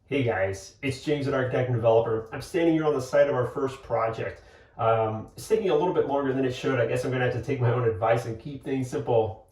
Hey guys, it's James at Architect and Developer. I'm standing here on the site of our first project. It's taking a little bit longer than it should. I guess I'm gonna have to take my own advice and keep things simple.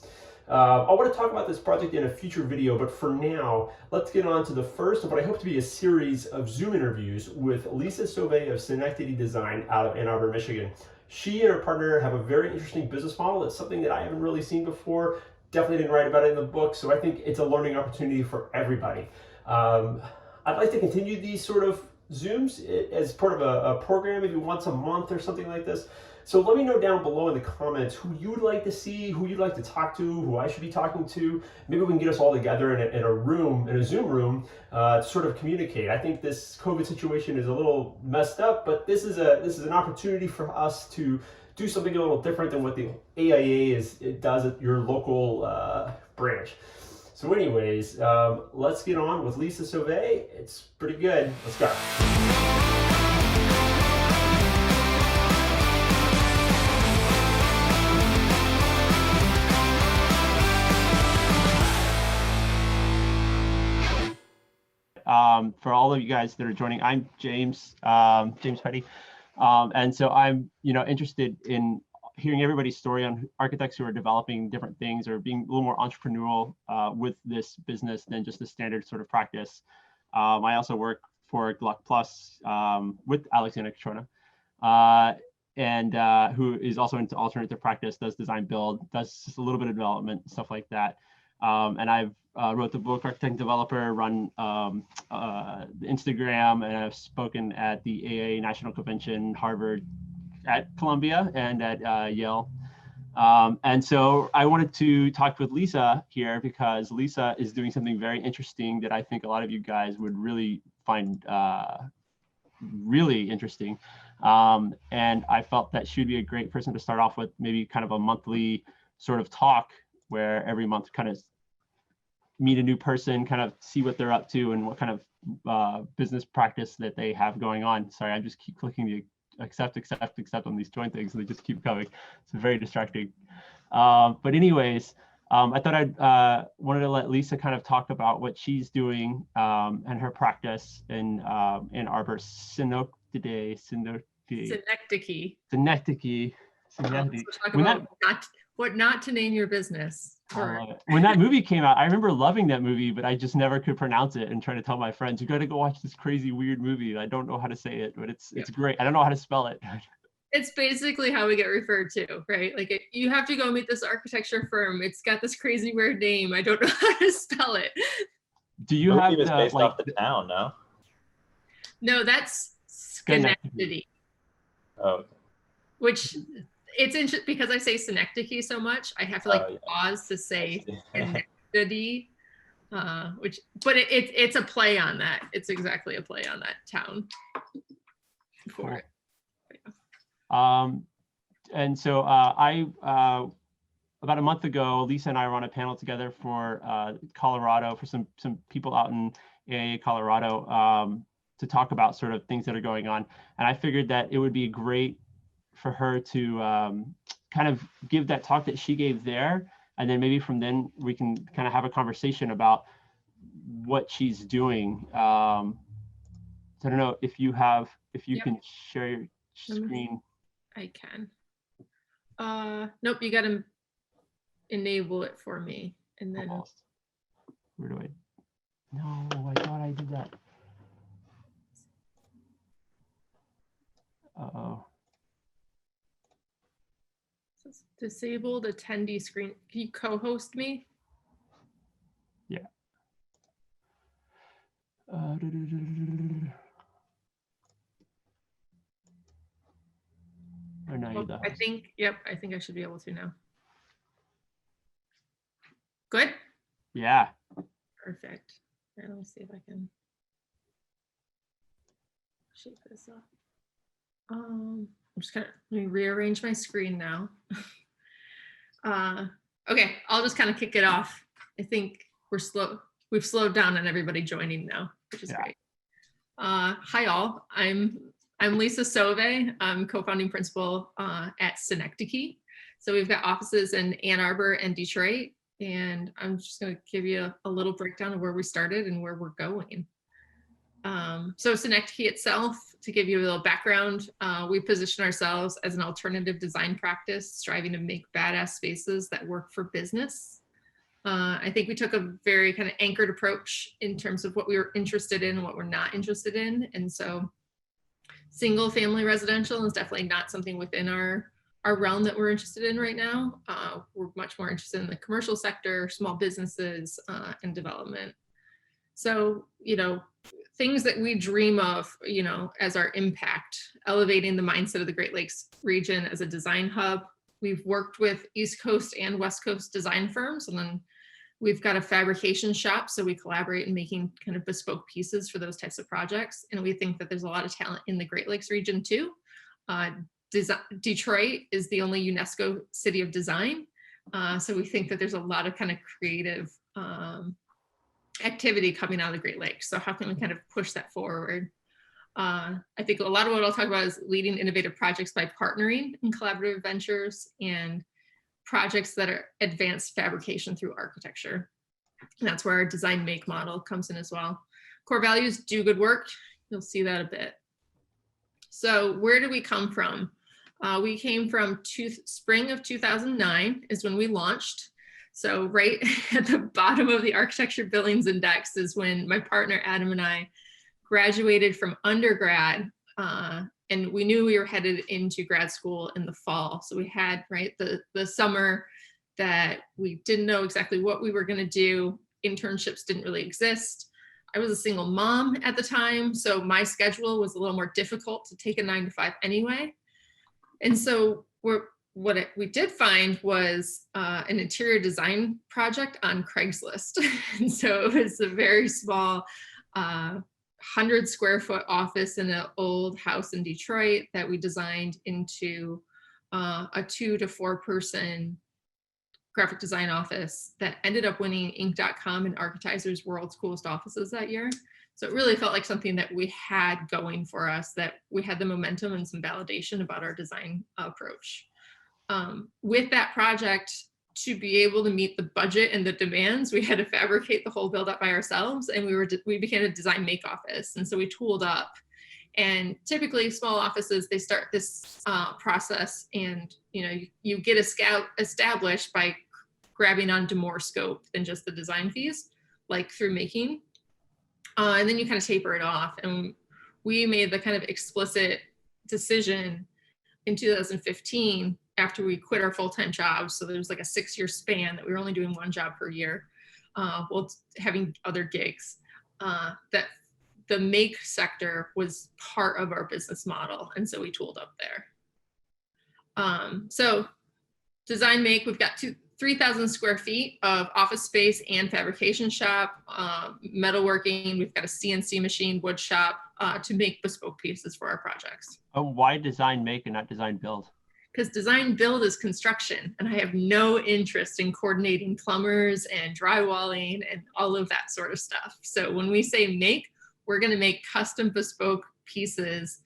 I want to talk about this project in a future video, but for now, let's get on to the first of what I hope to be a series of Zoom interviews with Lisa Sauve of Synecdoche Design out of Ann Arbor, Michigan. She and her partner have a very interesting business model. It's something that I haven't really seen before. Definitely didn't write about it in the book, so I think it's a learning opportunity for everybody. Um, I'd like to continue these sort of Zooms as part of a program, maybe once a month or something like this. So let me know down below in the comments who you would like to see, who you'd like to talk to, who I should be talking to. Maybe we can get us all together in a room, in a Zoom room, to sort of communicate. I think this COVID situation is a little messed up, but this is an opportunity for us to do something a little different than what the AIA does at your local branch. So anyways, let's get on with Lisa Sauve. It's pretty good. Let's go. For all of you guys that are joining, I'm James Petty, and so I'm interested in hearing everybody's story on architects who are developing different things or being a little more entrepreneurial with this business than just the standard sort of practice. I also work for Gluck Plus with Alexander Catrona, and who is also into alternative practice, does design build, does just a little bit of development, stuff like that. And I've wrote the book Architect and Developer, run Instagram, and I've spoken at the AA National Convention, Harvard, at Columbia, and at Yale. And so I wanted to talk with Lisa here because Lisa is doing something very interesting that I think a lot of you guys would really find really interesting. And I felt that she would be a great person to start off with, maybe kind of a monthly sort of talk where every month kind of meet a new person, kind of see what they're up to and what kind of business practice that they have going on. Sorry, I just keep clicking the accept on these join things, and they just keep coming. It's very distracting. But anyways, I thought I'd wanted to let Lisa kind of talk about what she's doing and her practice in Ann Arbor, Synecdoche. When that, what not to name your business. When that movie came out, I remember loving that movie, but I just never could pronounce it and trying to tell my friends, you got to go watch this crazy weird movie. I don't know how to say it, but it's great. I don't know how to spell it. It's basically how we get referred to, right? Like you have to go meet this architecture firm. It's got this crazy weird name. I don't know how to spell it. Do you have the, based off the town? No, that's Synecdoche. Oh. Which it's interesting because I say Synecdoche so much, I have to pause to say Synecdoche, but it's a play on that. It's exactly a play on that town. For it. And so I about a month ago, Lisa and I were on a panel together for Colorado, for some people out in AA Colorado, to talk about sort of things that are going on. And I figured that it would be great for her to kind of give that talk that she gave there, and then maybe from then we can kind of have a conversation about what she's doing. So I don't know if you can share your screen. I can. Nope, you got to enable it for me, and then. Almost. Where do I? No, I thought I did that. Uh-oh. Disabled attendee screen. Can you co-host me? Yeah. Or no, you're the host. I think I should be able to now. Good? Yeah. Perfect. Right, let me see if I can shape this up. I'm just gonna let me rearrange my screen now. Okay, I'll just kind of kick it off. I think we've slowed down on everybody joining now, which is great. Hi all, I'm Lisa Sauve. I'm co-founding principal at Synecdoche. So we've got offices in Ann Arbor and Detroit, and I'm just going to give you a little breakdown of where we started and where we're going. So Synecdoche itself, to give you a little background, we position ourselves as an alternative design practice, striving to make badass spaces that work for business. I think we took a very kind of anchored approach in terms of what we were interested in and what we're not interested in. And so single family residential is definitely not something within our realm that we're interested in right now. We're much more interested in the commercial sector, small businesses, and development. So, you know, things that we dream of, you know, as our impact, elevating the mindset of the Great Lakes region as a design hub. We've worked with East Coast and West Coast design firms, and then we've got a fabrication shop. So we collaborate in making kind of bespoke pieces for those types of projects. And we think that there's a lot of talent in the Great Lakes region too. Detroit is the only UNESCO city of design. So we think that there's a lot of kind of creative activity coming out of the Great Lakes. So how can we kind of push that forward? I think a lot of what I'll talk about is leading innovative projects by partnering in collaborative ventures and projects that are advanced fabrication through architecture. And that's where our design make model comes in as well. Core values: do good work. You'll see that a bit. So where do we come from? We came from spring of 2009 is when we launched. So right at the bottom of the Architecture Billings Index is when my partner Adam and I graduated from undergrad, and we knew we were headed into grad school in the fall. So we had, right, the summer that we didn't know exactly what we were going to do. Internships didn't really exist. I was a single mom at the time, so my schedule was a little more difficult to take a 9-to-5 anyway. And so what we did find was an interior design project on Craigslist. And so it was a very small 100 square foot office in an old house in Detroit that we designed into a 2 to 4 person graphic design office that ended up winning Inc.com and Architizer's World's Coolest Offices that year. So it really felt like something that we had going for us, that we had the momentum and some validation about our design approach. With that project, to be able to meet the budget and the demands, we had to fabricate the whole build up by ourselves, and we became a design make office. And so we tooled up, and typically small offices, they start this process, and you get established by grabbing onto more scope than just the design fees, like through making, and then you kind of taper it off. And we made the kind of explicit decision in 2015, after we quit our full-time jobs. So there was like a 6-year span that we were only doing one job per year, while having other gigs, that the make sector was part of our business model. And so we tooled up there. So design make, we've got 3,000 square feet of office space and fabrication shop, metalworking. We've got a CNC machine, wood shop, to make bespoke pieces for our projects. Oh, why design make and not design build? Because design build is construction, and I have no interest in coordinating plumbers and drywalling and all of that sort of stuff. So when we say make, we're going to make custom bespoke pieces,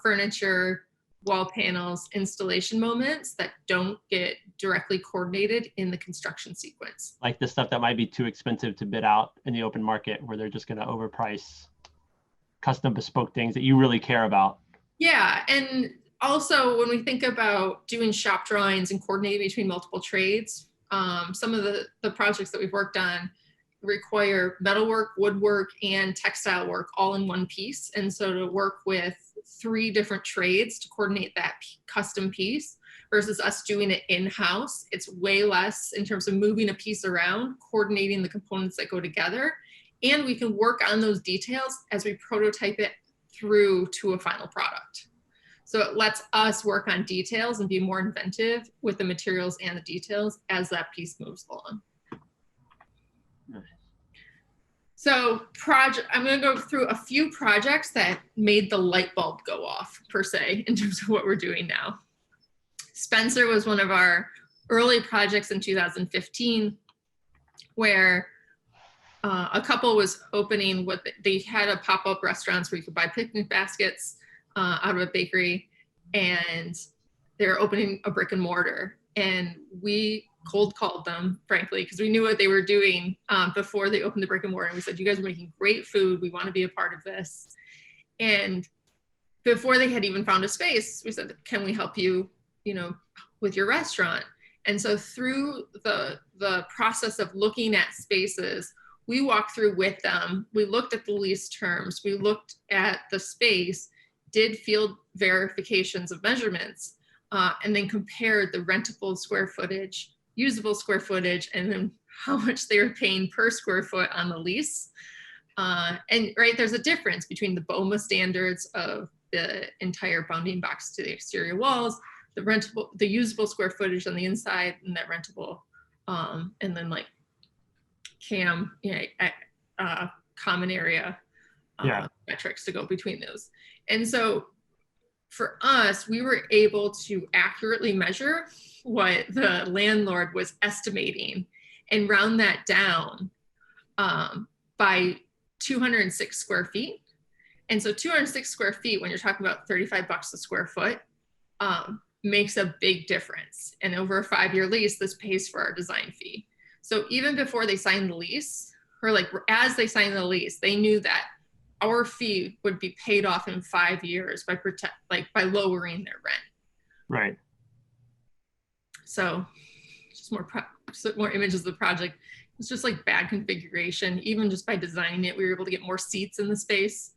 furniture, wall panels, installation moments that don't get directly coordinated in the construction sequence. Like the stuff that might be too expensive to bid out in the open market, where they're just going to overprice custom bespoke things that you really care about. Yeah, and also, when we think about doing shop drawings and coordinating between multiple trades, some of the projects that we've worked on require metalwork, woodwork, and textile work all in one piece. And so to work with 3 different trades to coordinate that custom piece versus us doing it in-house, it's way less in terms of moving a piece around, coordinating the components that go together. And we can work on those details as we prototype it through to a final product. So it lets us work on details and be more inventive with the materials and the details as that piece moves along. Nice. So I'm going to go through a few projects that made the light bulb go off, per se, in terms of what we're doing now. Spencer was one of our early projects in 2015, where a couple was opening they had a pop-up restaurants where you could buy picnic baskets out of a bakery, and they're opening a brick and mortar. And we cold called them, frankly, because we knew what they were doing before they opened the brick and mortar. And we said, you guys are making great food. We want to be a part of this. And before they had even found a space, we said, can we help you, with your restaurant? And so through the process of looking at spaces, we walked through with them. We looked at the lease terms. We looked at the space, did field verifications of measurements, and then compared the rentable square footage, usable square footage, and then how much they were paying per square foot on the lease. And there's a difference between the BOMA standards of the entire bounding box to the exterior walls, the usable square footage on the inside, and that rentable, and then like common area metrics to go between those. And so for us, we were able to accurately measure what the landlord was estimating and round that down by 206 square feet. And so 206 square feet, when you're talking about $35 a square foot, makes a big difference. And over a 5-year lease, this pays for our design fee. So even before they signed the lease, or like as they signed the lease, they knew that our fee would be paid off in 5 years by lowering their rent. Right. So just more images of the project. It's just like bad configuration. Even just by designing it, we were able to get more seats in the space.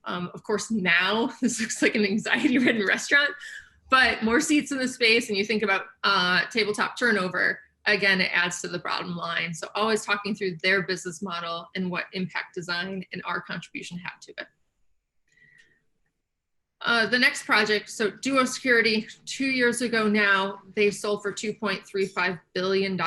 Of course, now this looks like an anxiety-ridden restaurant, but more seats in the space, and you think about tabletop turnover, again, it adds to the bottom line. So always talking through their business model and what impact design and our contribution have to it. The next project, so Duo Security, 2 years ago now, they sold for $2.35 billion.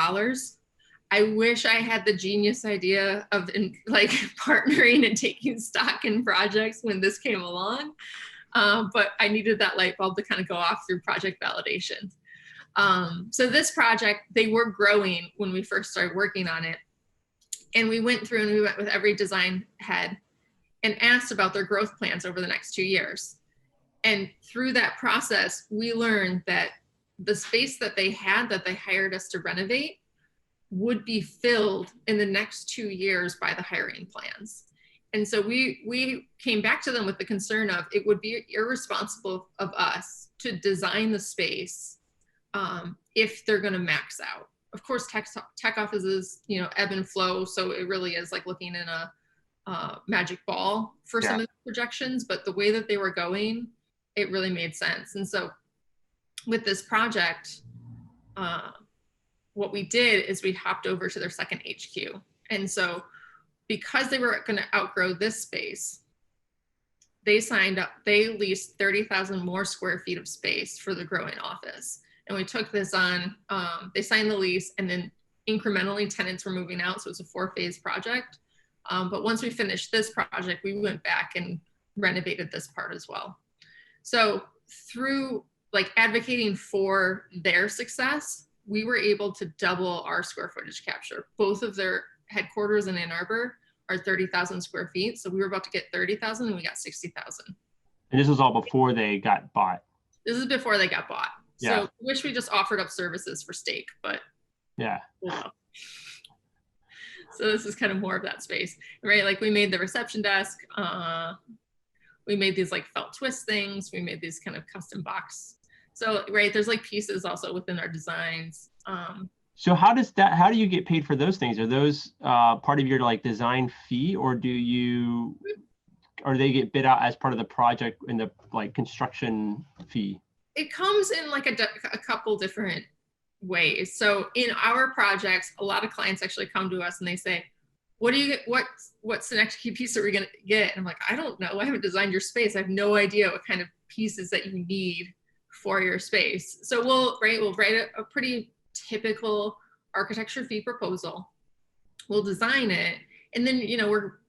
I wish I had the genius idea of partnering and taking stock in projects when this came along, but I needed that light bulb to kind of go off through project validation. So this project, they were growing when we first started working on it. And we went through and we went with every design head and asked about their growth plans over the next 2 years. And through that process, we learned that the space that they had that they hired us to renovate would be filled in the next 2 years by the hiring plans. And so we came back to them with the concern of it would be irresponsible of us to design the space if they're going to max out. Of course, tech offices, ebb and flow. So it really is like looking in a magic ball for some of the projections, but the way that they were going, it really made sense. And so with this project, what we did is we hopped over to their second HQ. And so because they were going to outgrow this space, they signed up, they leased 30,000 more square feet of space for the growing office. And we took this on, they signed the lease, and then incrementally tenants were moving out. So it's a 4-phase project. But once we finished this project, we went back and renovated this part as well. So through advocating for their success, we were able to double our square footage capture. Both of their headquarters in Ann Arbor are 30,000 square feet. So we were about to get 30,000 and we got 60,000. And this was all before they got bought. This is before they got bought. Yeah. So I wish we just offered up services for steak, but yeah. So this is kind of more of that space, right? Like we made the reception desk. We made these felt twist things. We made these kind of custom box. So, right, there's pieces also within our designs. So how do you get paid for those things? Are those part of your design fee, or they get bid out as part of the project in the construction fee? It comes in a couple different ways. So in our projects, a lot of clients actually come to us and they say, what what's the next key piece that we're going to get? And I'm like, I don't know. I haven't designed your space. I have no idea what kind of pieces that you need for your space. So we'll write a pretty typical architecture fee proposal. We'll design it. And then,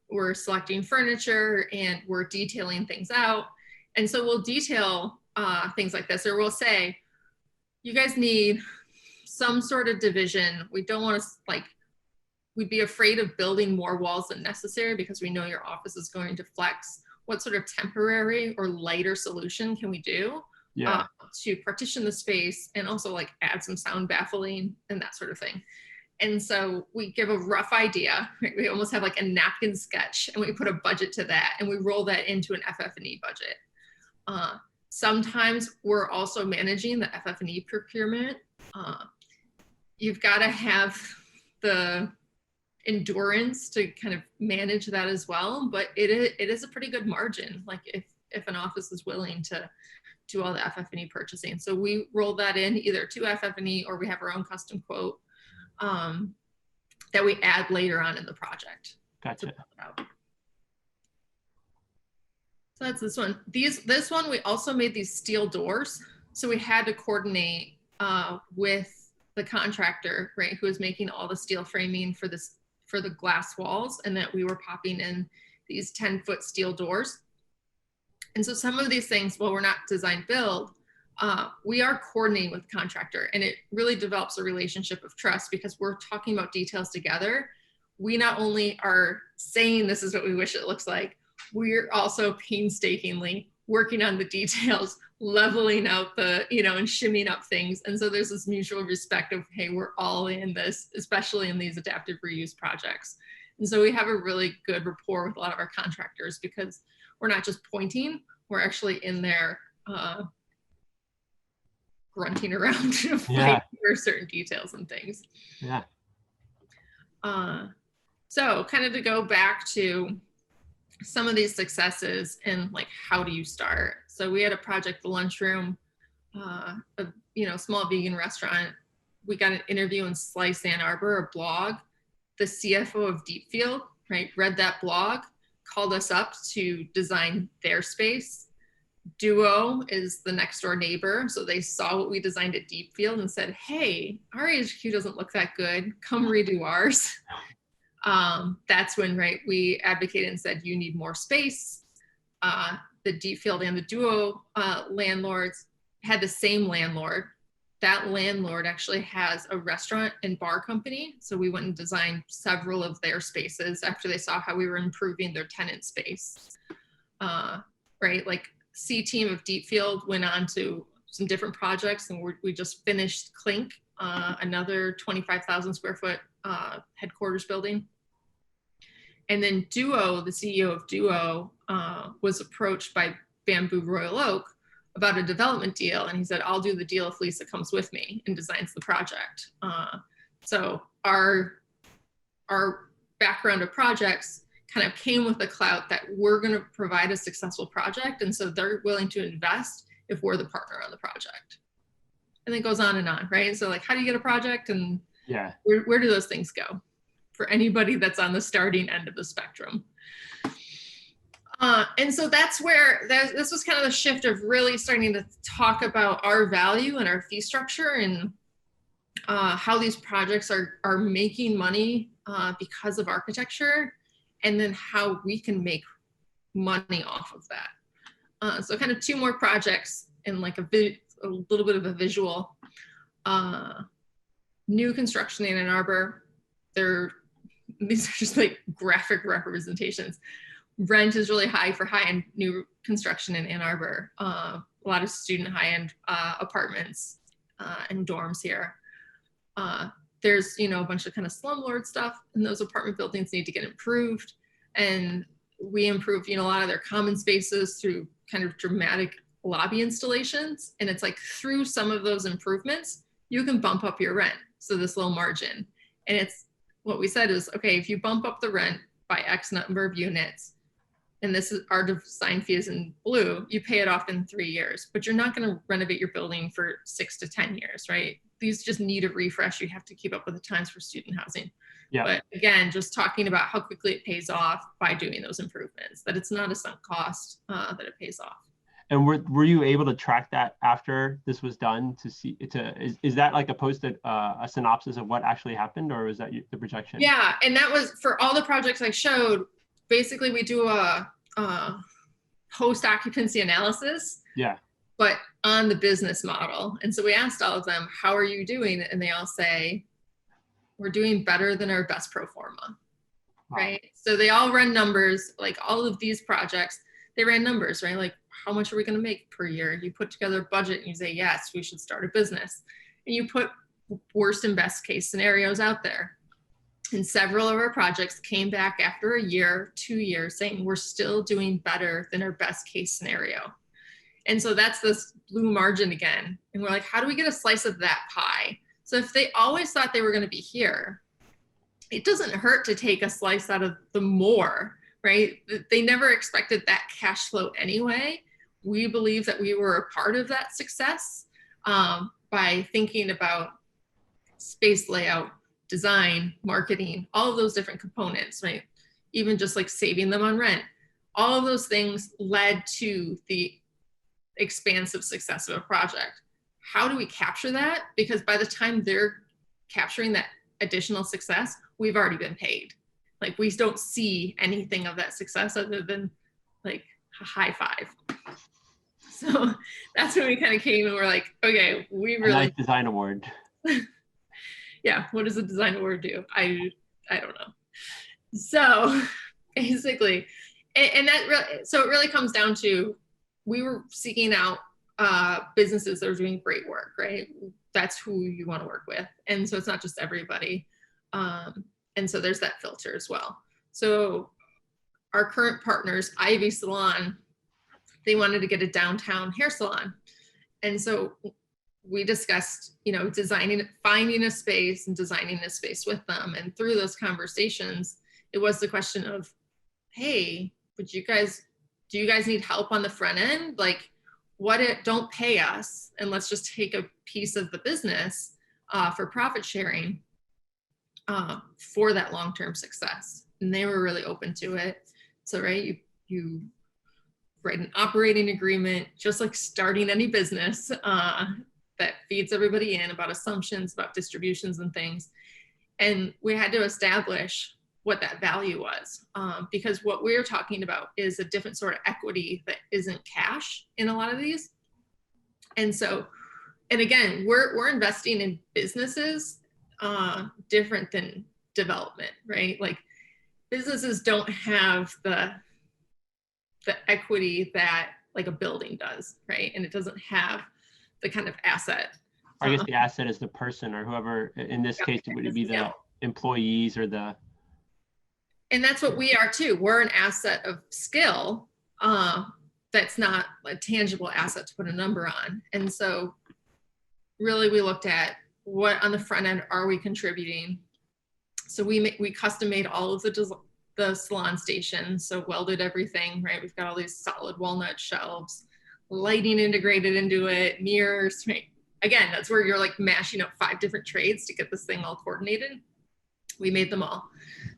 we're selecting furniture and we're detailing things out. And so we'll detail things like this, or we'll say, you guys need some sort of division. We don't want to we'd be afraid of building more walls than necessary because we know your office is going to flex. What sort of temporary or lighter solution can we do? Yeah. To partition the space and also like add some sound baffling and that sort of thing. And so we give a rough idea, right? We almost have like a napkin sketch, and we put a budget to that, and we roll that into an FF&E budget. Sometimes we're also managing the FF&E procurement. You've got to have the endurance to kind of manage that as well, but it is a pretty good margin, like if an office is willing to do all the FF&E purchasing. So we roll that in either to FF&E, or we have our own custom quote that we add later on in the project. Gotcha. So that's this one. This one, we also made these steel doors. So we had to coordinate with the contractor, right, who was making all the steel framing for the glass walls, and that we were popping in these 10-foot steel doors. And so some of these things, well, we're not design build, we are coordinating with the contractor, and it really develops a relationship of trust because we're talking about details together. We not only are saying this is what we wish it looks like, we're also painstakingly working on the details, leveling out the, and shimmying up things. And so there's this mutual respect of, hey, we're all in this, especially in these adaptive reuse projects. And so we have a really good rapport with a lot of our contractors because we're not just pointing, we're actually in there grunting around to fight for certain details and things. Yeah. So kind of to go back to some of these successes and like, how do you start? So we had a project, the lunchroom, a small vegan restaurant. We got an interview in Slice Ann Arbor, a blog. The CFO of Deepfield, right, read that blog, called us up to design their space. Duo is the next door neighbor. So they saw what we designed at Deepfield and said, hey, our HQ doesn't look that good. Come redo ours. That's when, right, we advocated and said, you need more space. The Deepfield and the Duo landlords had the same landlord. That landlord actually has a restaurant and bar company. So we went and designed several of their spaces after they saw how we were improving their tenant space. Right, like C team of Deepfield went on to some different projects, and we just finished Clink, another 25,000 square foot headquarters building. And then Duo, the CEO of Duo, was approached by Bamboo Royal Oak about a development deal. And he said, I'll do the deal if Lisa comes with me and designs the project. So our background of projects kind of came with the clout that we're going to provide a successful project. And so they're willing to invest if we're the partner on the project. And it goes on and on, right? So like, how do you get a project, and where do those things go for anybody that's on the starting end of the spectrum? And so that's where this was kind of the shift of really starting to talk about our value and our fee structure, and how these projects are making money because of architecture, and then how we can make money off of that. So kind of two more projects and like a little bit of a visual. New construction in Ann Arbor. These are just like graphic representations. Rent is really high for high-end new construction in Ann Arbor. A lot of student high-end apartments and dorms here. There's, a bunch of kind of slumlord stuff, and those apartment buildings need to get improved. And we improved, a lot of their common spaces through kind of dramatic lobby installations. And it's like through some of those improvements, you can bump up your rent. So this little margin. And it's what we said is, okay, if you bump up the rent by X number of units, and this is our design fee is in blue, you pay it off in 3 years, but you're not going to renovate your building for 6 to 10 years, right? These just need a refresh. You have to keep up with the times for student housing. Yeah. But again, just talking about how quickly it pays off by doing those improvements, that it's not a sunk cost, that it pays off. And were you able to track that after this was done to see is that like a synopsis of what actually happened, or was that the projection? Yeah, and that was for all the projects I showed. Basically, we do a post occupancy analysis. Yeah. But on the business model. And so we asked all of them, how are you doing? And they all say, we're doing better than our best pro forma. Wow. Right? So they all run numbers, like all of these projects. they ran numbers, right? Like, how much are we going to make per year? You put together a budget and you say, yes, we should start a business. And you put worst and best case scenarios out there. And several of our projects came back after a year, 2 years, saying we're still doing better than our best case scenario. And so that's this blue margin again. And we're like, how do we get a slice of that pie? So if they always thought they were going to be here, it doesn't hurt to take a slice out of the more, right? They never expected that cash flow anyway. We believe that we were a part of that success by thinking about space layout, design, marketing, all of those different components, right? Even just like saving them on rent. All of those things led to the expansive success of a project. How do we capture that? Because by the time they're capturing that additional success, we've already been paid. Like, we don't see anything of that success other than like a high five. So that's when we kind of came and we're like, okay, we really— a nice design award. Yeah, what does a design award do? I don't know. So basically, and that really, so it really comes down to, we were seeking out businesses that are doing great work, right? That's who you want to work with. And so it's not just everybody. And so there's that filter as well. So our current partners, Ivy Salon, they wanted to get a downtown hair salon. And so we discussed, you know, finding a space and designing a space with them. And through those conversations, it was the question of, hey, do you guys need help on the front end? Like, don't pay us and let's just take a piece of the business for profit sharing for that long-term success. And they were really open to it. So, right, you write an operating agreement, just like starting any business, that feeds everybody in about assumptions, about distributions and things. And we had to establish what that value was, because what we're talking about is a different sort of equity that isn't cash in a lot of these. And so, and again, we're investing in businesses different than development, right? Like, businesses don't have the equity that like a building does, right? And it doesn't have the kind of asset. I guess the asset is the person, or whoever, in this case, would it be the employees or the... And that's what we are too. We're an asset of skill that's not a tangible asset to put a number on. And so really we looked at what on the front end are we contributing. So we custom made all of the salon stations, so welded everything, right? We've got all these solid walnut shelves, lighting integrated into it, mirrors, right? Again, that's where you're like mashing up 5 different trades to get this thing all coordinated. We made them all.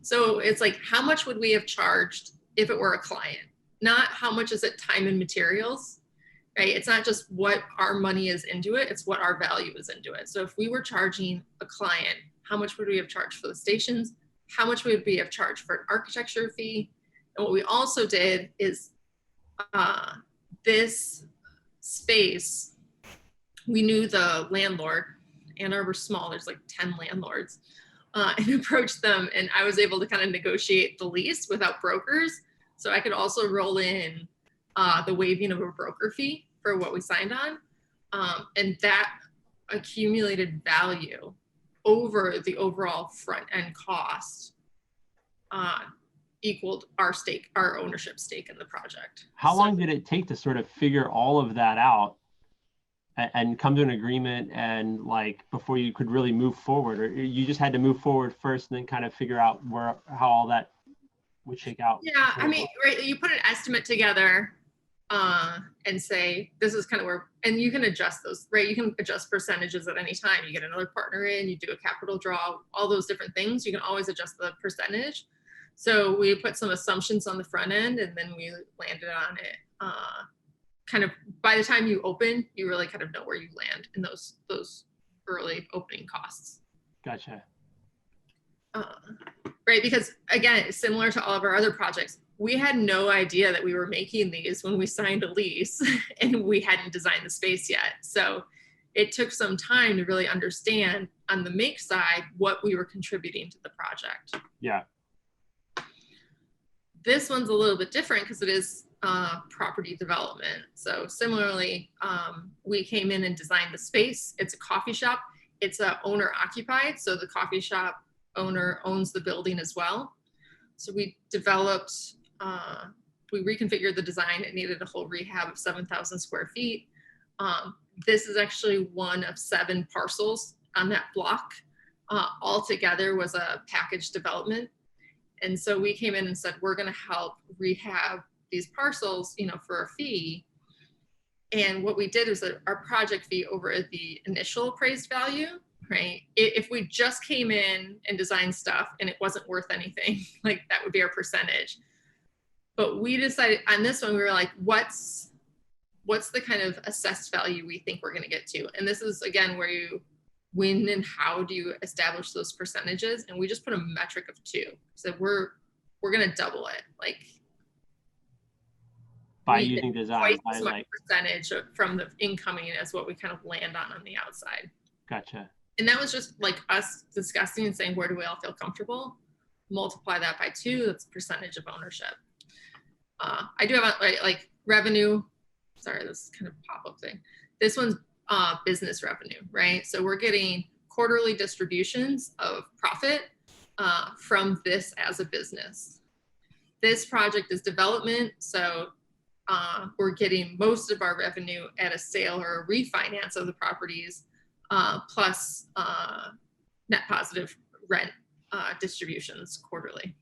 So it's like, how much would we have charged if it were a client? Not how much is it time and materials, right? It's not just what our money is into it, it's what our value is into it. So if we were charging a client, how much would we have charged for the stations? How much would we have charged for an architecture fee? And what we also did is this space, we knew the landlord. Ann Arbor's small, there's like 10 landlords, and approached them, and I was able to kind of negotiate the lease without brokers. So I could also roll in the waiving of a broker fee for what we signed on. And that accumulated value over the overall front end cost equaled our ownership stake in the project. How long did it take to sort of figure all of that out and come to an agreement, and like before you could really move forward, or you just had to move forward first and then kind of figure out how all that would shake out? Yeah, I mean, right, you put an estimate together and say, this is kind of where, and you can adjust those, right? You can adjust percentages at any time. You get another partner in, you do a capital draw, all those different things. You can always adjust the percentage. So we put some assumptions on the front end, and then we landed on it. Kind of by the time you open, you really kind of know where you land in those early opening costs. Gotcha. Right, because again, similar to all of our other projects, we had no idea that we were making these when we signed a lease and we hadn't designed the space yet. So it took some time to really understand on the make side what we were contributing to the project. Yeah. This one's a little bit different because it is property development. So similarly, we came in and designed the space. It's a coffee shop. It's owner occupied. So the coffee shop owner owns the building as well. So we developed, we reconfigured the design. It needed a whole rehab of 7,000 square feet. This is actually one of 7 parcels on that block. Altogether was a package development. And so we came in and said, we're going to help rehab these parcels, you know, for a fee. And what we did was that our project fee over the initial appraised value, right? If we just came in and designed stuff and it wasn't worth anything, like that would be our percentage. But we decided on this one, we were like, what's the kind of assessed value we think we're going to get to? And this is, again, where you when and how do you establish those percentages? And we just put a metric of 2. So we're going to double it. Like, by using design, twice as much percentage from the incoming as what we kind of land on the outside. Gotcha. And that was just like us discussing and saying, where do we all feel comfortable? Multiply that by 2, that's percentage of ownership. I do have like revenue. Sorry, this is kind of a pop-up thing. This one's business revenue, right? So we're getting quarterly distributions of profit from this as a business. This project is development, so we're getting most of our revenue at a sale or a refinance of the properties, plus net positive rent distributions quarterly.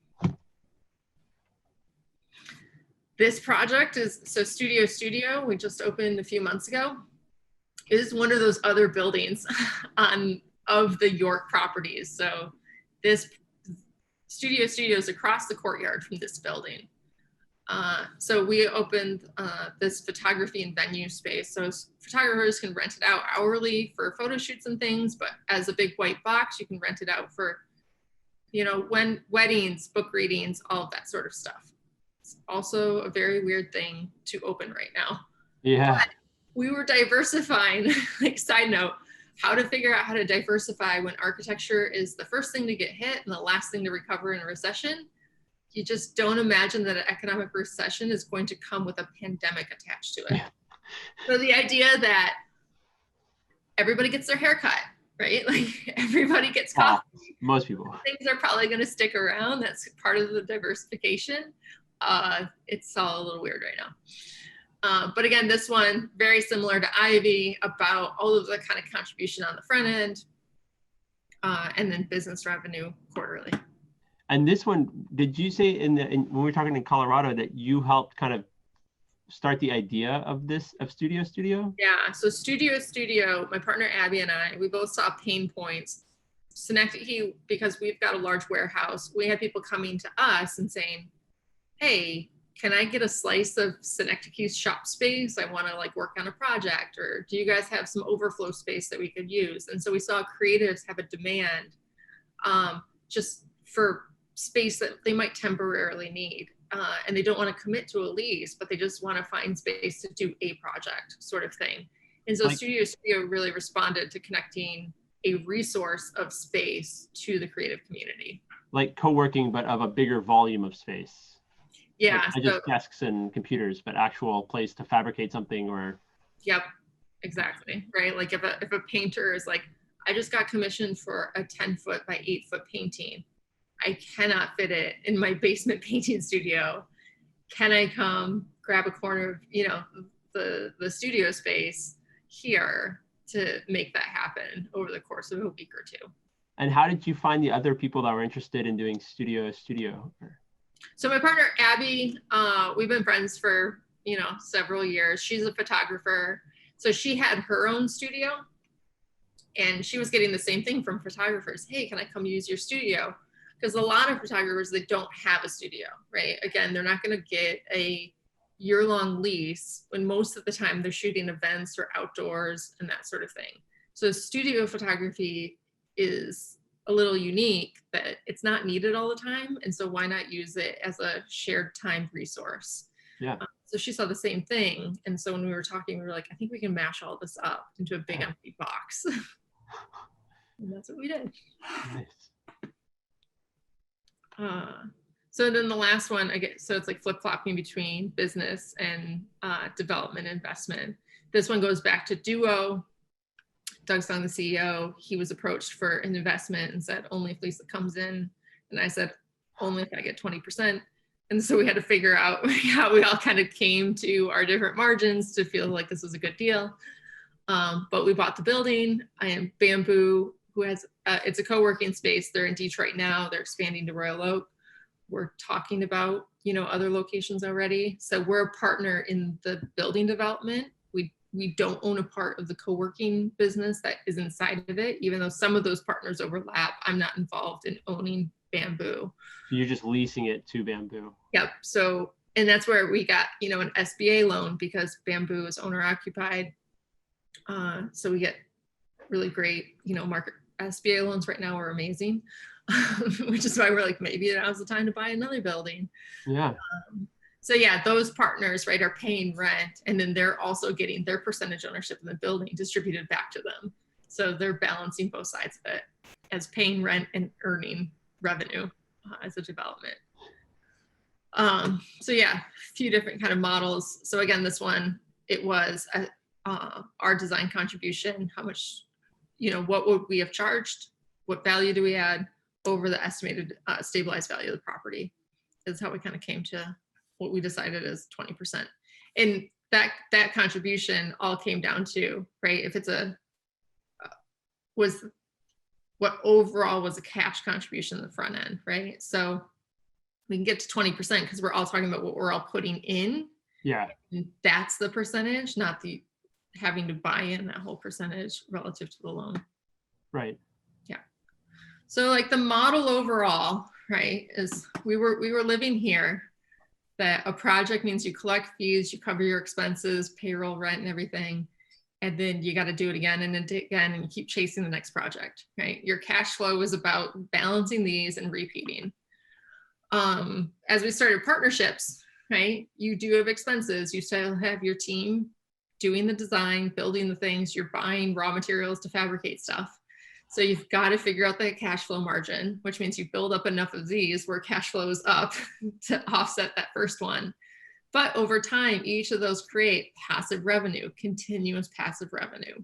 This project is, so Studio, we just opened a few months ago, is one of those other buildings of the York properties. So this Studio is across the courtyard from this building. So we opened this photography and venue space. So photographers can rent it out hourly for photo shoots and things, but as a big white box, you can rent it out for, you know, when weddings, book readings, all of that sort of stuff. It's also a very weird thing to open right now. Yeah. But we were diversifying, like side note, how to figure out how to diversify when architecture is the first thing to get hit and the last thing to recover in a recession. You just don't imagine that an economic recession is going to come with a pandemic attached to it. Yeah. So the idea that everybody gets their hair cut, right? Like everybody gets coffee. Most people. Things are probably going to stick around. That's part of the diversification. It's all a little weird right now. But again, this one, very similar to Ivy, about all of the kind of contribution on the front end, and then business revenue quarterly. And this one, did you say when we were talking in Colorado that you helped kind of start the idea of this, of Studio? Yeah, so Studio, my partner Abby and I, we both saw pain points. Synecdoche, because we've got a large warehouse, we had people coming to us and saying, hey, can I get a slice of Synecdoche's shop space? I want to like work on a project, or do you guys have some overflow space that we could use? And so we saw creatives have a demand just for space that they might temporarily need. And they don't want to commit to a lease, but they just want to find space to do a project sort of thing. And so Studio really responded to connecting a resource of space to the creative community. Like co-working, but of a bigger volume of space. Yeah. Like, not just desks and computers, but actual place to fabricate something or. Yep, exactly. Right. Like if a painter is like, I just got commissioned for a 10-foot by 8-foot painting. I cannot fit it in my basement painting studio. Can I come grab a corner of, you know, the studio space here to make that happen over the course of a week or two? And how did you find the other people that were interested in doing studio? So my partner, Abby, we've been friends for, you know, several years. She's a photographer. So she had her own studio and she was getting the same thing from photographers. Hey, can I come use your studio? Because a lot of photographers, they don't have a studio, right? Again, they're not going to get a year-long lease when most of the time they're shooting events or outdoors and that sort of thing. So studio photography is a little unique that it's not needed all the time. And so why not use it as a shared time resource? Yeah. So she saw the same thing. And so when we were talking, we were like, I think we can mash all this up into a big empty box. And that's what we did. Nice. So then the last one, again, so it's like flip-flopping between business and development investment. This one goes back to Duo. Doug's on the CEO. He was approached for an investment and said, only if Lisa comes in. And I said, only if I get 20%. And so we had to figure out how we all kind of came to our different margins to feel like this was a good deal. But we bought the building. I am Bamboo, who has, it's a co-working space. They're in Detroit now. They're expanding to Royal Oak. We're talking about, other locations already. So we're a partner in the building development. We don't own a part of the co-working business that is inside of it, even though some of those partners overlap. I'm not involved in owning Bamboo. So you're just leasing it to Bamboo. Yep. So, and that's where we got, an SBA loan because Bamboo is owner occupied. So we get really great, market SBA loans right now are amazing, which is why we're like, maybe now's the time to buy another building. Yeah. So yeah, those partners, right, are paying rent, and then they're also getting their percentage ownership in the building distributed back to them. So they're balancing both sides of it as paying rent and earning revenue as a development. So yeah, a few different kind of models. So again, this one, it was our design contribution, how much, what would we have charged? What value do we add over the estimated stabilized value of the property is how we kind of came to what we decided is 20%. And that contribution all came down to, right, if it's was what overall was a cash contribution in the front end, right? So we can get to 20% because we're all talking about what we're all putting in. Yeah. And that's the percentage, not the having to buy in that whole percentage relative to the loan. Right. Yeah. So like the model overall, right, is we were living here, that a project means you collect fees, you cover your expenses, payroll, rent, and everything. And then you got to do it again and then again, and you keep chasing the next project, right? Your cash flow is about balancing these and repeating. As we started partnerships, right, you do have expenses. You still have your team doing the design, building the things, you're buying raw materials to fabricate stuff. So you've got to figure out that cash flow margin, which means you build up enough of these where cash flow is up to offset that first one. But over time, each of those create passive revenue, continuous passive revenue.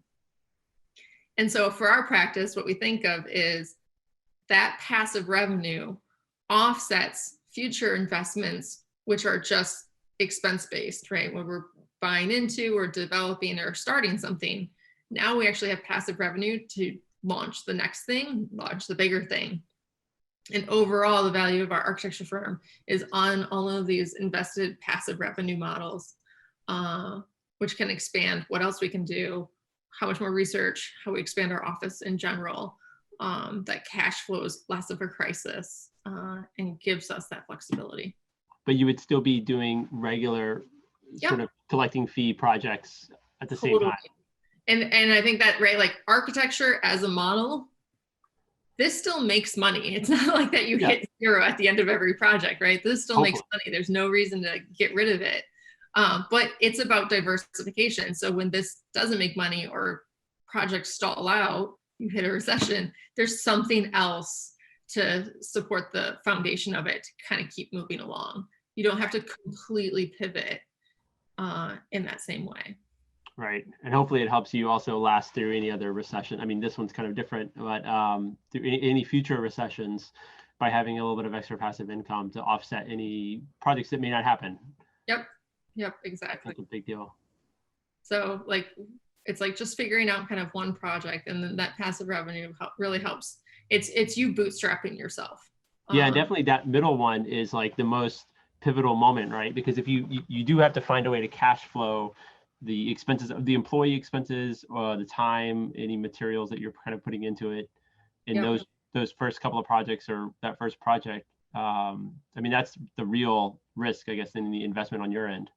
And so for our practice, what we think of is that passive revenue offsets future investments, which are just expense-based, right? When we're buying into or developing or starting something, now we actually have passive revenue to launch the next thing, launch the bigger thing. And overall, the value of our architecture firm is on all of these invested passive revenue models, which can expand what else we can do, how much more research, how we expand our office in general, that cash flows less of a crisis and gives us that flexibility. But you would still be doing regular sort of collecting fee projects at the same time. And I think that, right, like architecture as a model, this still makes money. It's not like that you hit zero at the end of every project, right? This still makes money. There's no reason to get rid of it. But it's about diversification. So when this doesn't make money or projects stall out, you hit a recession, there's something else to support the foundation of it to kind of keep moving along. You don't have to completely pivot in that same way. Right. And hopefully it helps you also last through any other recession. I mean, this one's kind of different, but through any future recessions, by having a little bit of extra passive income to offset any projects that may not happen. Yep, exactly. That's a big deal. So like, it's like just figuring out kind of one project, and then that passive revenue really helps. It's you bootstrapping yourself. Yeah, definitely that middle one is like the most pivotal moment, right? Because if you do have to find a way to cash flow the expenses of the employee expenses, the time, any materials that you're kind of putting into it in those first couple of projects or that first project. I mean, that's the real risk, I guess, in the investment on your end.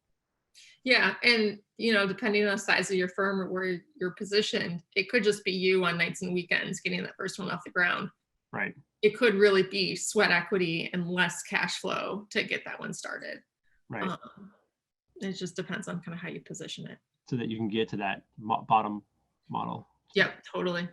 Yeah. And, depending on the size of your firm or where you're positioned, it could just be you on nights and weekends getting that first one off the ground. Right. It could really be sweat equity and less cash flow to get that one started. Right. It just depends on kind of how you position it. So that you can get to that bottom model. Yep, totally.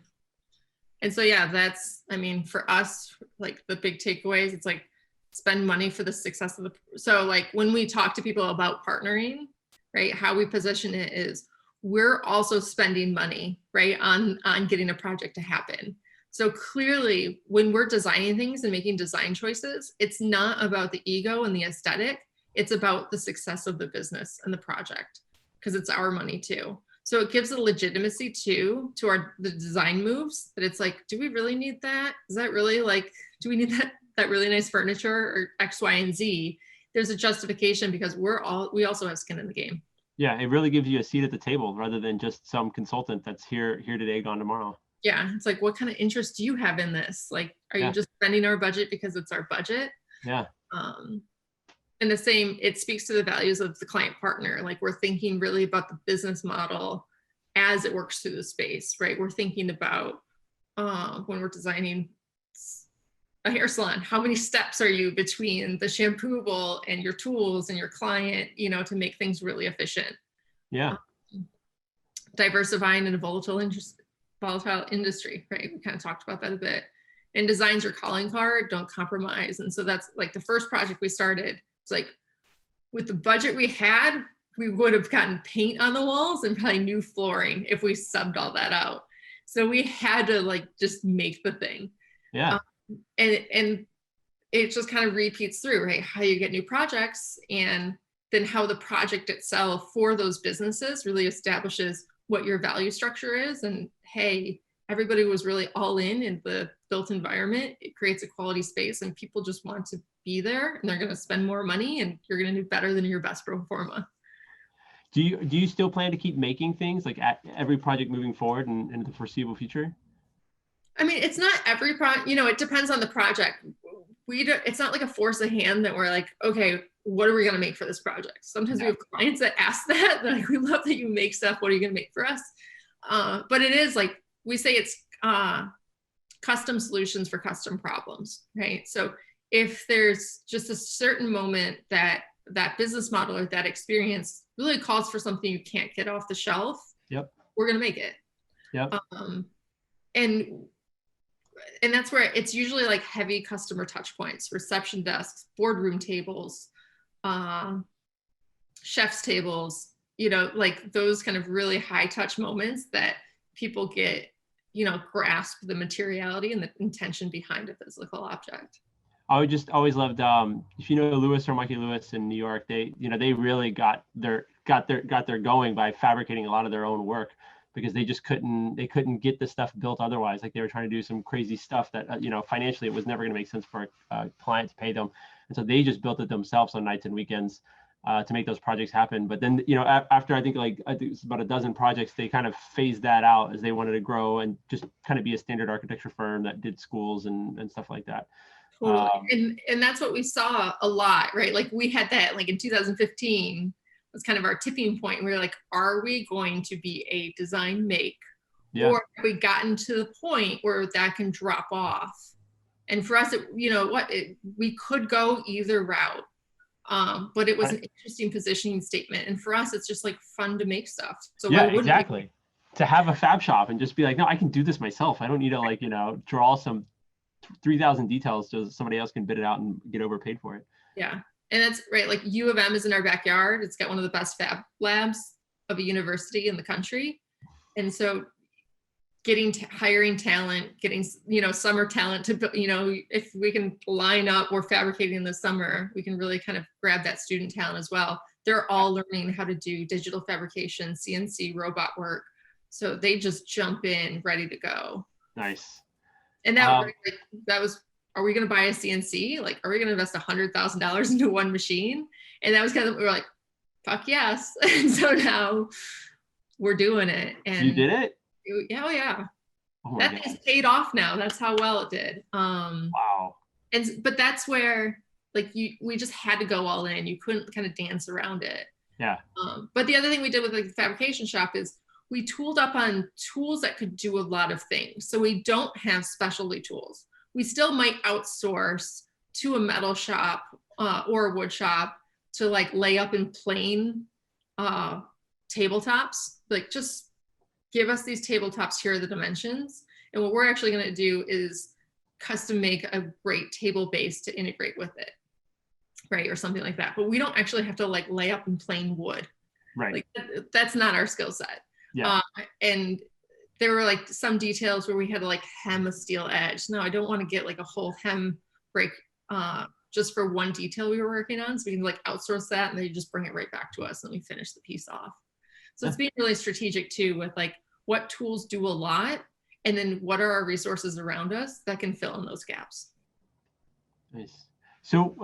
And so, yeah, that's, I mean, for us, like the big takeaways, it's like spend money for the success of so like when we talk to people about partnering, right, how we position it is we're also spending money, right, on getting a project to happen. So clearly when we're designing things and making design choices, it's not about the ego and the aesthetic, it's about the success of the business and the project, because it's our money too. So it gives a legitimacy too to the design moves, that it's like, do we really need that? Is that really like, do we need that really nice furniture or X, Y, and Z? There's a justification because we also have skin in the game. Yeah, it really gives you a seat at the table rather than just some consultant that's here today, gone tomorrow. Yeah, it's like, what kind of interest do you have in this? Like, are you just spending our budget because it's our budget? Yeah. And the same, it speaks to the values of the client partner. Like we're thinking really about the business model as it works through the space, right? We're thinking about when we're designing a hair salon, how many steps are you between the shampoo bowl and your tools and your client, you know, to make things really efficient. Yeah. Diversifying in a volatile industry, right? We kind of talked about that a bit. And design's your calling card, don't compromise. And so that's like the first project we started. It's like with the budget we had, we would have gotten paint on the walls and probably new flooring if we subbed all that out. So we had to like just make the thing. Yeah. And it just kind of repeats through, right? How you get new projects, and then how the project itself for those businesses really establishes what your value structure is. And hey, everybody was really all in the built environment. It creates a quality space and people just want to be there, and they're going to spend more money, and you're going to do better than your best pro forma. Do you still plan to keep making things like at every project moving forward and in the foreseeable future? I mean, it's not every project, you know, it depends on the project. It's not like a force of hand that we're like, okay, what are we going to make for this project? Sometimes we have clients that ask that. They're like, we love that you make stuff. What are you going to make for us? But it is like, we say it's custom solutions for custom problems, right? So if there's just a certain moment that business model or that experience really calls for something you can't get off the shelf, we're going to make it. And that's where it's usually like heavy customer touch points, reception desks, boardroom tables, chef's tables, you know, like those kind of really high touch moments that people get, you know, grasp the materiality and the intention behind a physical object. I just always loved, if you know Lewis or Mikey Lewis in New York, they really got their going by fabricating a lot of their own work, because they just couldn't get the stuff built otherwise. Like they were trying to do some crazy stuff that, you know, financially it was never going to make sense for a client to pay them. And so they just built it themselves on nights and weekends to make those projects happen. But then, you know, after I think it's about a dozen projects, they kind of phased that out as they wanted to grow and just kind of be a standard architecture firm that did schools and stuff like that. Totally. And that's what we saw a lot, right? Like we had that like in 2015 was kind of our tipping point. We were like, are we going to be a design make? Or have we gotten to the point where that can drop off? And for us, we could go either route. But it was an interesting positioning statement. And for us, it's just like fun to make stuff. So exactly. To have a fab shop and just be like, no, I can do this myself. I don't need to like, you know, draw some 3,000 details so somebody else can bid it out and get overpaid for it. Yeah. And that's right. Like U of M is in our backyard. It's got one of the best fab labs of a university in the country. And so hiring talent, getting, you know, summer talent to, you know, if we can line up, we're fabricating in the summer, we can really kind of grab that student talent as well. They're all learning how to do digital fabrication, CNC, robot work. So they just jump in ready to go. Nice. And that was, are we going to buy a CNC? Like, are we going to invest $100,000 into one machine? And that was kind of, we were like, fuck yes. And so now we're doing it. And you did it? Yeah. Oh that thing's paid off now. That's how well it did. Wow. But that's where like we just had to go all in. You couldn't kind of dance around it. Yeah. But the other thing we did with like the fabrication shop is we tooled up on tools that could do a lot of things. So we don't have specialty tools. We still might outsource to a metal shop or a wood shop to like lay up in plain tabletops. Like just give us these tabletops, here are the dimensions. And what we're actually going to do is custom make a great table base to integrate with it. right? Or something like that. But we don't actually have to like lay up in plain wood. Right. Like that's not our skill set. Yeah. And there were like some details where we had to like hem a steel edge. No, I don't want to get like a whole hem break just for one detail we were working on. So we can like outsource that and they just bring it right back to us and we finish the piece off. So it's being really strategic too with like what tools do a lot and then what are our resources around us that can fill in those gaps. Nice. So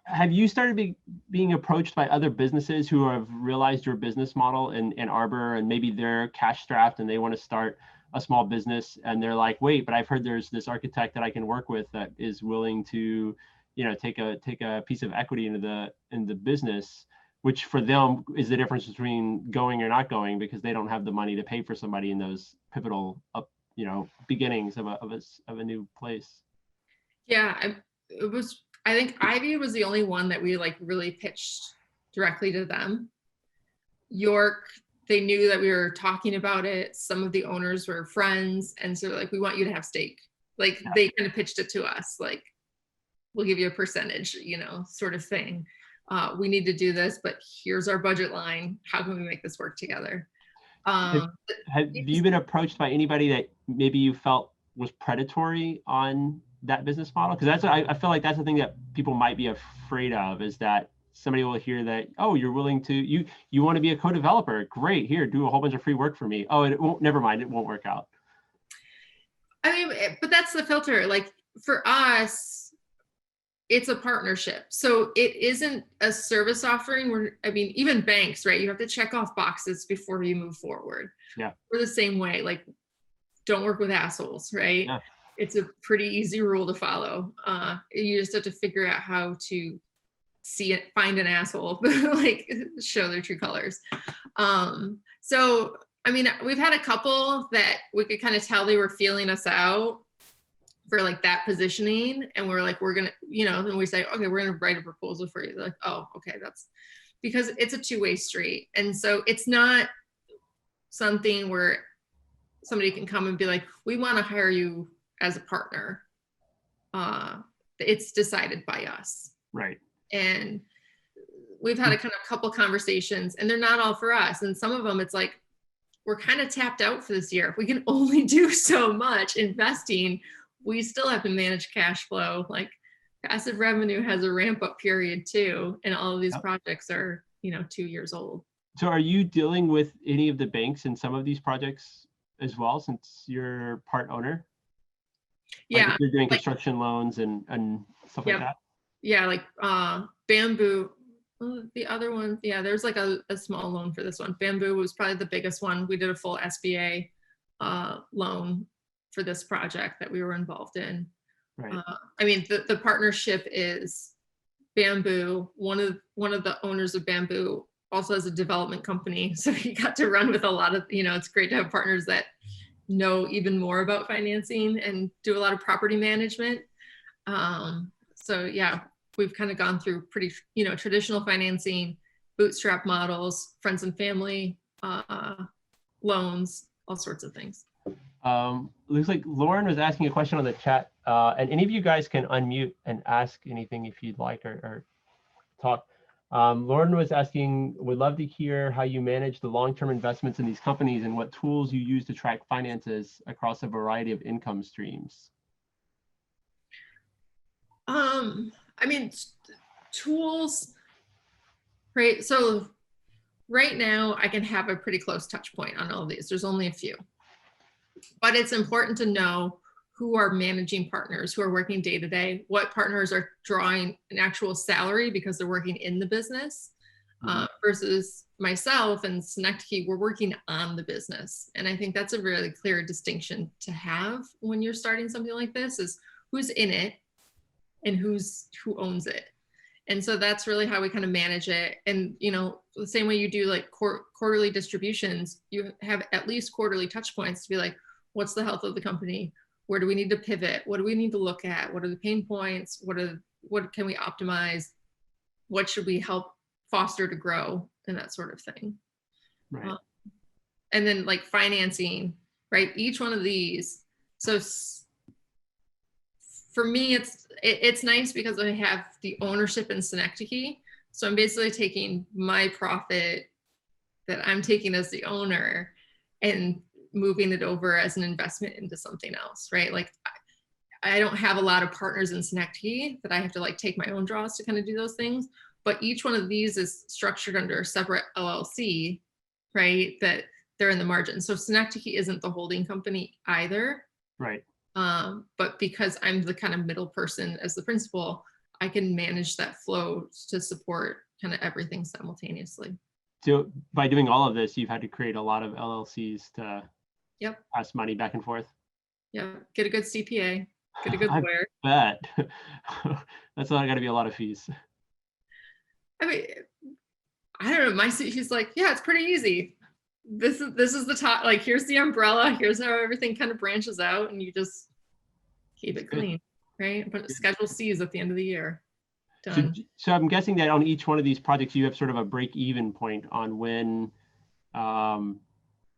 have you started being approached by other businesses who have realized your business model in Ann Arbor and maybe they're cash strapped and they want to start a small business and they're like, wait, but I've heard there's this architect that I can work with that is willing to, you know, take a piece of equity into the business, which for them is the difference between going or not going because they don't have the money to pay for somebody in those pivotal beginnings of a new place. Yeah, I think Ivy was the only one that we like really pitched directly to them. York, they knew that we were talking about it. Some of the owners were friends. And so like, we want you to have stake. Like they kind of pitched it to us, like, we'll give you a percentage, you know, sort of thing. We need to do this, but here's our budget line. How can we make this work together? Have you been approached by anybody that maybe you felt was predatory on that business model? Because I feel like that's the thing that people might be afraid of is that somebody will hear that, oh, you're willing to, you want to be a co-developer. Great, here, do a whole bunch of free work for me. Oh, it won't, never mind, it won't work out. I mean, but that's the filter. Like for us, it's a partnership. So it isn't a service offering where, I mean, even banks, right? You have to check off boxes before you move forward. Yeah. We're the same way, like don't work with assholes, right? Yeah. It's a pretty easy rule to follow. You just have to figure out how to see it, find an asshole, like show their true colors. So, I mean, we've had a couple that we could kind of tell they were feeling us out for like that positioning. And we're like, we're going to, you know, then we say, okay, we're going to write a proposal for you. They're like, oh, okay. That's because it's a two-way street. And so it's not something where somebody can come and be like, we want to hire you as a partner. It's decided by us. Right. And we've had a couple conversations and they're not all for us. And some of them, it's like, we're kind of tapped out for this year. We can only do so much investing. We still have to manage cash flow. Like passive revenue has a ramp up period too. And all of these projects are, you know, 2 years old. So are you dealing with any of the banks in some of these projects as well, since you're part owner? Yeah. Like you're doing construction loans and stuff like that? Yeah, like Bamboo. The other one, yeah, there's like a small loan for this one. Bamboo was probably the biggest one. We did a full SBA loan for this project that we were involved in. Right. I mean, the partnership is Bamboo. One of the owners of Bamboo also has a development company, so he got to run with a lot of, you know, it's great to have partners that know even more about financing and do a lot of property management. So yeah, we've kind of gone through pretty, you know, traditional financing, bootstrap models, friends and family loans, all sorts of things. Looks like Lauren was asking a question on the chat, and any of you guys can unmute and ask anything if you'd like or talk. Lauren was asking, would love to hear how you manage the long-term investments in these companies and what tools you use to track finances across a variety of income streams. I mean, tools, right? So right now I can have a pretty close touch point on all of these. There's only a few, but it's important to know who are managing partners, who are working day to day, what partners are drawing an actual salary because they're working in the business versus myself and Synecdoche, we're working on the business. And I think that's a really clear distinction to have when you're starting something like this is who's in it and who owns it. And so that's really how we kind of manage it. And, you know, the same way you do like quarterly distributions, you have at least quarterly touch points to be like, what's the health of the company? Where do we need to pivot? What do we need to look at? What are the pain points? What can we optimize? What should we help foster to grow and that sort of thing. Right. And then like financing, right? Each one of these. So for me, it's nice because I have the ownership in Synecdoche. So I'm basically taking my profit that I'm taking as the owner and moving it over as an investment into something else, right? Like I don't have a lot of partners in Synecdoche that I have to like take my own draws to kind of do those things. But each one of these is structured under a separate LLC, right? That they're in the margin. So Synecdoche isn't the holding company either. Right. But because I'm the kind of middle person as the principal, I can manage that flow to support kind of everything simultaneously. So by doing all of this, you've had to create a lot of LLCs to Yep. pass money back and forth. Yeah. Get a good CPA, get a good lawyer. Bet. That's not going to be a lot of fees. I mean, I don't know. He's like, yeah, it's pretty easy. This is the top, like, here's the umbrella, here's how everything kind of branches out, and you just keep it clean, right? But schedule C's at the end of the year. Done. So I'm guessing that on each one of these projects, you have sort of a break-even point on when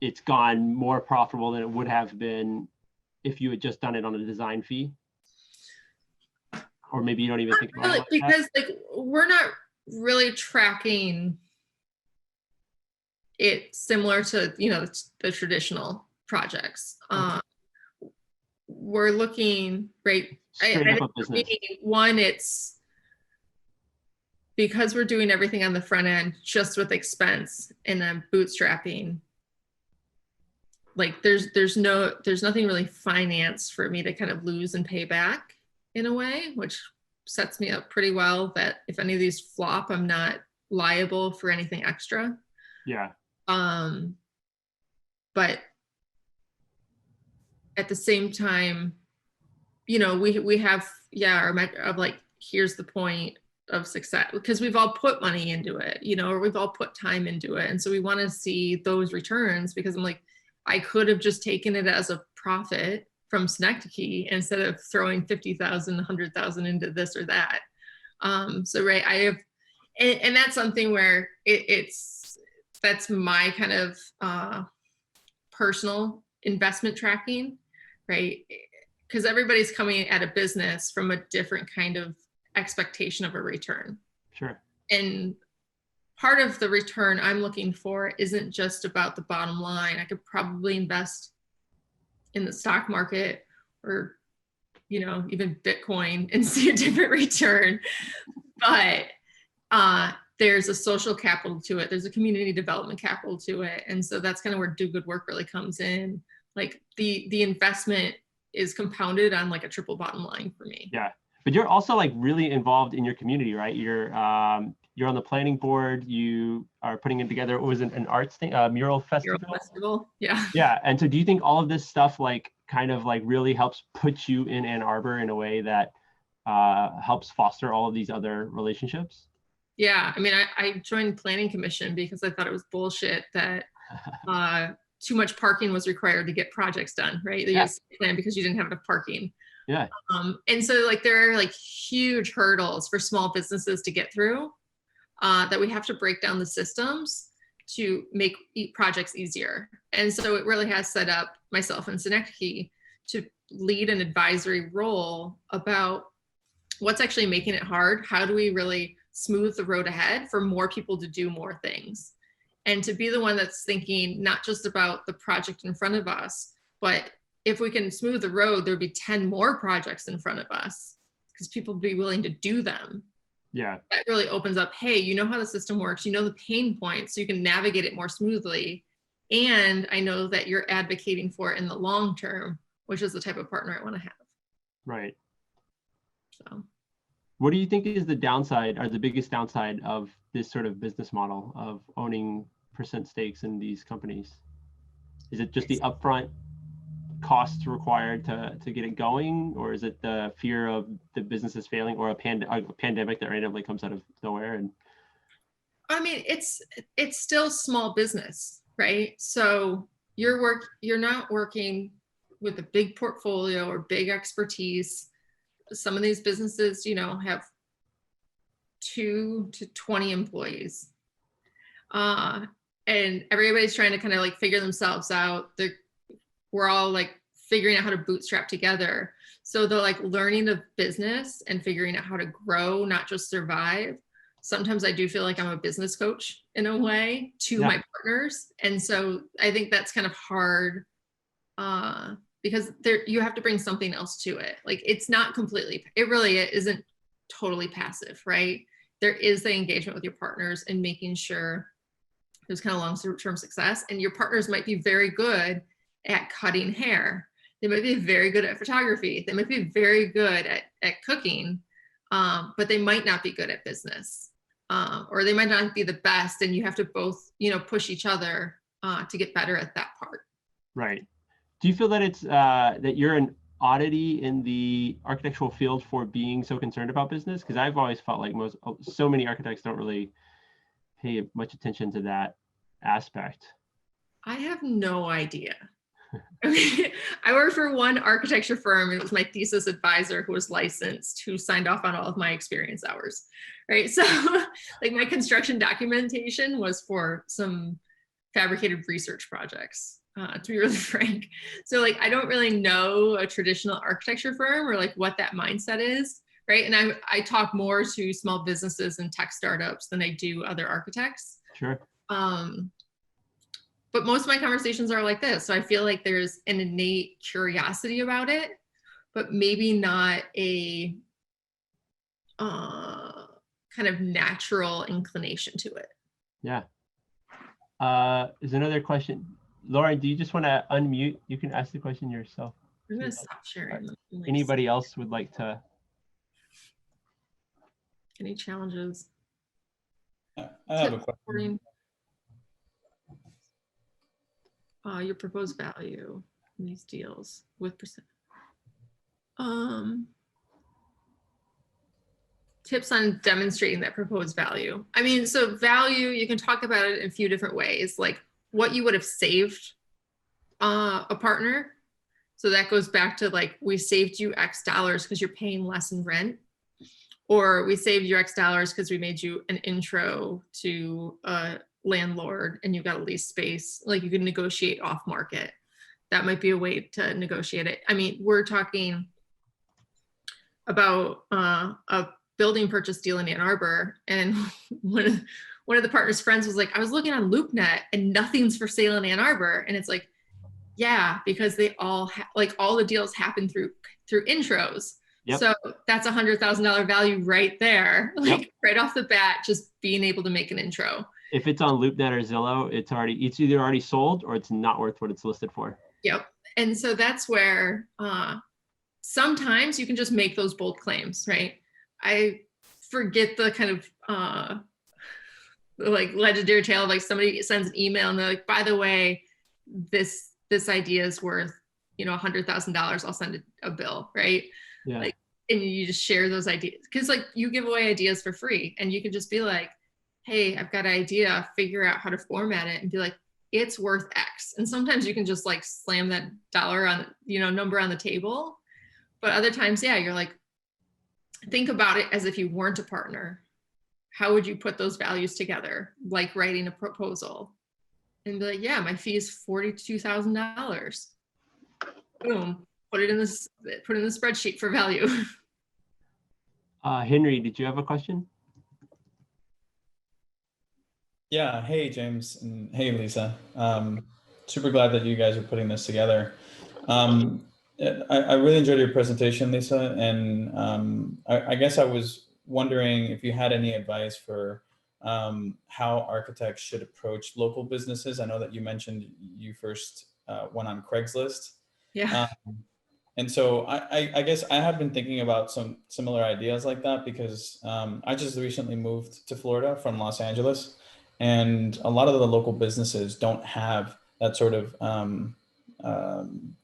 it's gone more profitable than it would have been if you had just done it on a design fee. Or maybe you don't even think about it like because like we're not really tracking it similar to, you know, the traditional projects. We're looking, right? One, it's because we're doing everything on the front end just with expense and then bootstrapping. Like there's nothing really financed for me to kind of lose and pay back in a way, which sets me up pretty well that if any of these flop, I'm not liable for anything extra. Yeah. But at the same time, you know, we have, our metric of like, here's the point of success, because we've all put money into it, you know, or we've all put time into it. And so we want to see those returns, because I'm like, I could have just taken it as a profit from Synecdoche instead of throwing 50,000, 100,000 into this or that. So, right, I have, and that's something where that's my kind of personal investment tracking, right? Because everybody's coming at a business from a different kind of expectation of a return. Sure. And part of the return I'm looking for isn't just about the bottom line. I could probably invest in the stock market or, you know, even Bitcoin and see a different return. But there's a social capital to it. There's a community development capital to it. And so that's kind of where do good work really comes in. Like the investment is compounded on like a triple bottom line for me. Yeah. But you're also like really involved in your community, right? You're on the planning board. You are putting it together. What was it, an arts thing, mural festival? Mural festival, yeah. Yeah. And so do you think all of this stuff like kind of like really helps put you in Ann Arbor in a way that helps foster all of these other relationships? Yeah, I mean, I joined planning commission because I thought it was bullshit that too much parking was required to get projects done, right? They just plan because you didn't have enough parking. Yeah. And so like there are like huge hurdles for small businesses to get through that we have to break down the systems to make projects easier. And so it really has set up myself and Synecdoche to lead an advisory role about what's actually making it hard. How do we really smooth the road ahead for more people to do more things? And to be the one that's thinking not just about the project in front of us, but if we can smooth the road, there'd be 10 more projects in front of us because people would be willing to do them. Yeah. That really opens up, hey, you know how the system works, you know the pain points, so you can navigate it more smoothly. And I know that you're advocating for it in the long term, which is the type of partner I want to have. Right. So what do you think is the downside or the biggest downside of this sort of business model of owning percent stakes in these companies? Is it just the upfront costs required to get it going, or is it the fear of the businesses failing, or a pandemic that randomly comes out of nowhere? And I mean, it's still small business, right? So you're not working with a big portfolio or big expertise. Some of these businesses, you know, have 2 to 20 employees, and everybody's trying to kind of like figure themselves out. We're all like figuring out how to bootstrap together. So the like learning the business and figuring out how to grow, not just survive. Sometimes I do feel like I'm a business coach in a way to my partners. And so I think that's kind of hard because you have to bring something else to it. Like it's not completely, it really isn't totally passive, right? There is the engagement with your partners and making sure there's kind of long-term success. And your partners might be very good at cutting hair. They might be very good at photography. They might be very good at cooking, but they might not be good at business. Or they might not be the best, and you have to both, push each other to get better at that part. Right. Do you feel that it's that you're an oddity in the architectural field for being so concerned about business? Because I've always felt like so many architects don't really pay much attention to that aspect. I have no idea. I worked for one architecture firm. It was my thesis advisor who was licensed, who signed off on all of my experience hours, right? So like my construction documentation was for some fabricated research projects, to be really frank. So like, I don't really know a traditional architecture firm or like what that mindset is, right? And I talk more to small businesses and tech startups than I do other architects. Sure. But most of my conversations are like this. So I feel like there's an innate curiosity about it, but maybe not a kind of natural inclination to it. Yeah. There's another question. Lauren, do you just want to unmute? You can ask the question yourself. I'm going to stop sharing. Anybody else would like to? Any challenges? I have a question. Your proposed value in these deals with percent. Tips on demonstrating that proposed value. I mean, so value, you can talk about it in a few different ways, like what you would have saved a partner. So that goes back to like, we saved you X dollars because you're paying less in rent, or we saved you X dollars because we made you an intro to a landlord and you got a lease space. Like you can negotiate off market. That might be a way to negotiate it. I mean, we're talking about a building purchase deal in Ann Arbor, and one of the partner's friends was like, I was looking on LoopNet and nothing's for sale in Ann Arbor. And it's like, yeah, because they all like all the deals happen through intros. Yep. So that's $100,000 value right there, like right off the bat, just being able to make an intro. If it's on LoopNet or Zillow, it's either already sold or it's not worth what it's listed for. Yep. And so that's where sometimes you can just make those bold claims, right? I forget the kind of like legendary tale of like somebody sends an email and they're like, by the way, this idea is worth, $100,000. I'll send a bill, right? Yeah. Like, and you just share those ideas because like you give away ideas for free, and you can just be like, hey, I've got an idea, figure out how to format it and be like, it's worth X. And sometimes you can just like slam that dollar on, number on the table. But other times, yeah, you're like, think about it as if you weren't a partner. How would you put those values together? Like writing a proposal and be like, yeah, my fee is $42,000. Boom, put it in the spreadsheet for value. Henry, did you have a question? Yeah. Hey, James, and hey, Lisa. Super glad that you guys are putting this together. I really enjoyed your presentation, Lisa, and I guess I was wondering if you had any advice for how architects should approach local businesses. I know that you mentioned you first went on Craigslist. Yeah. And so I guess I have been thinking about some similar ideas like that because I just recently moved to Florida from Los Angeles, and a lot of the local businesses don't have that sort of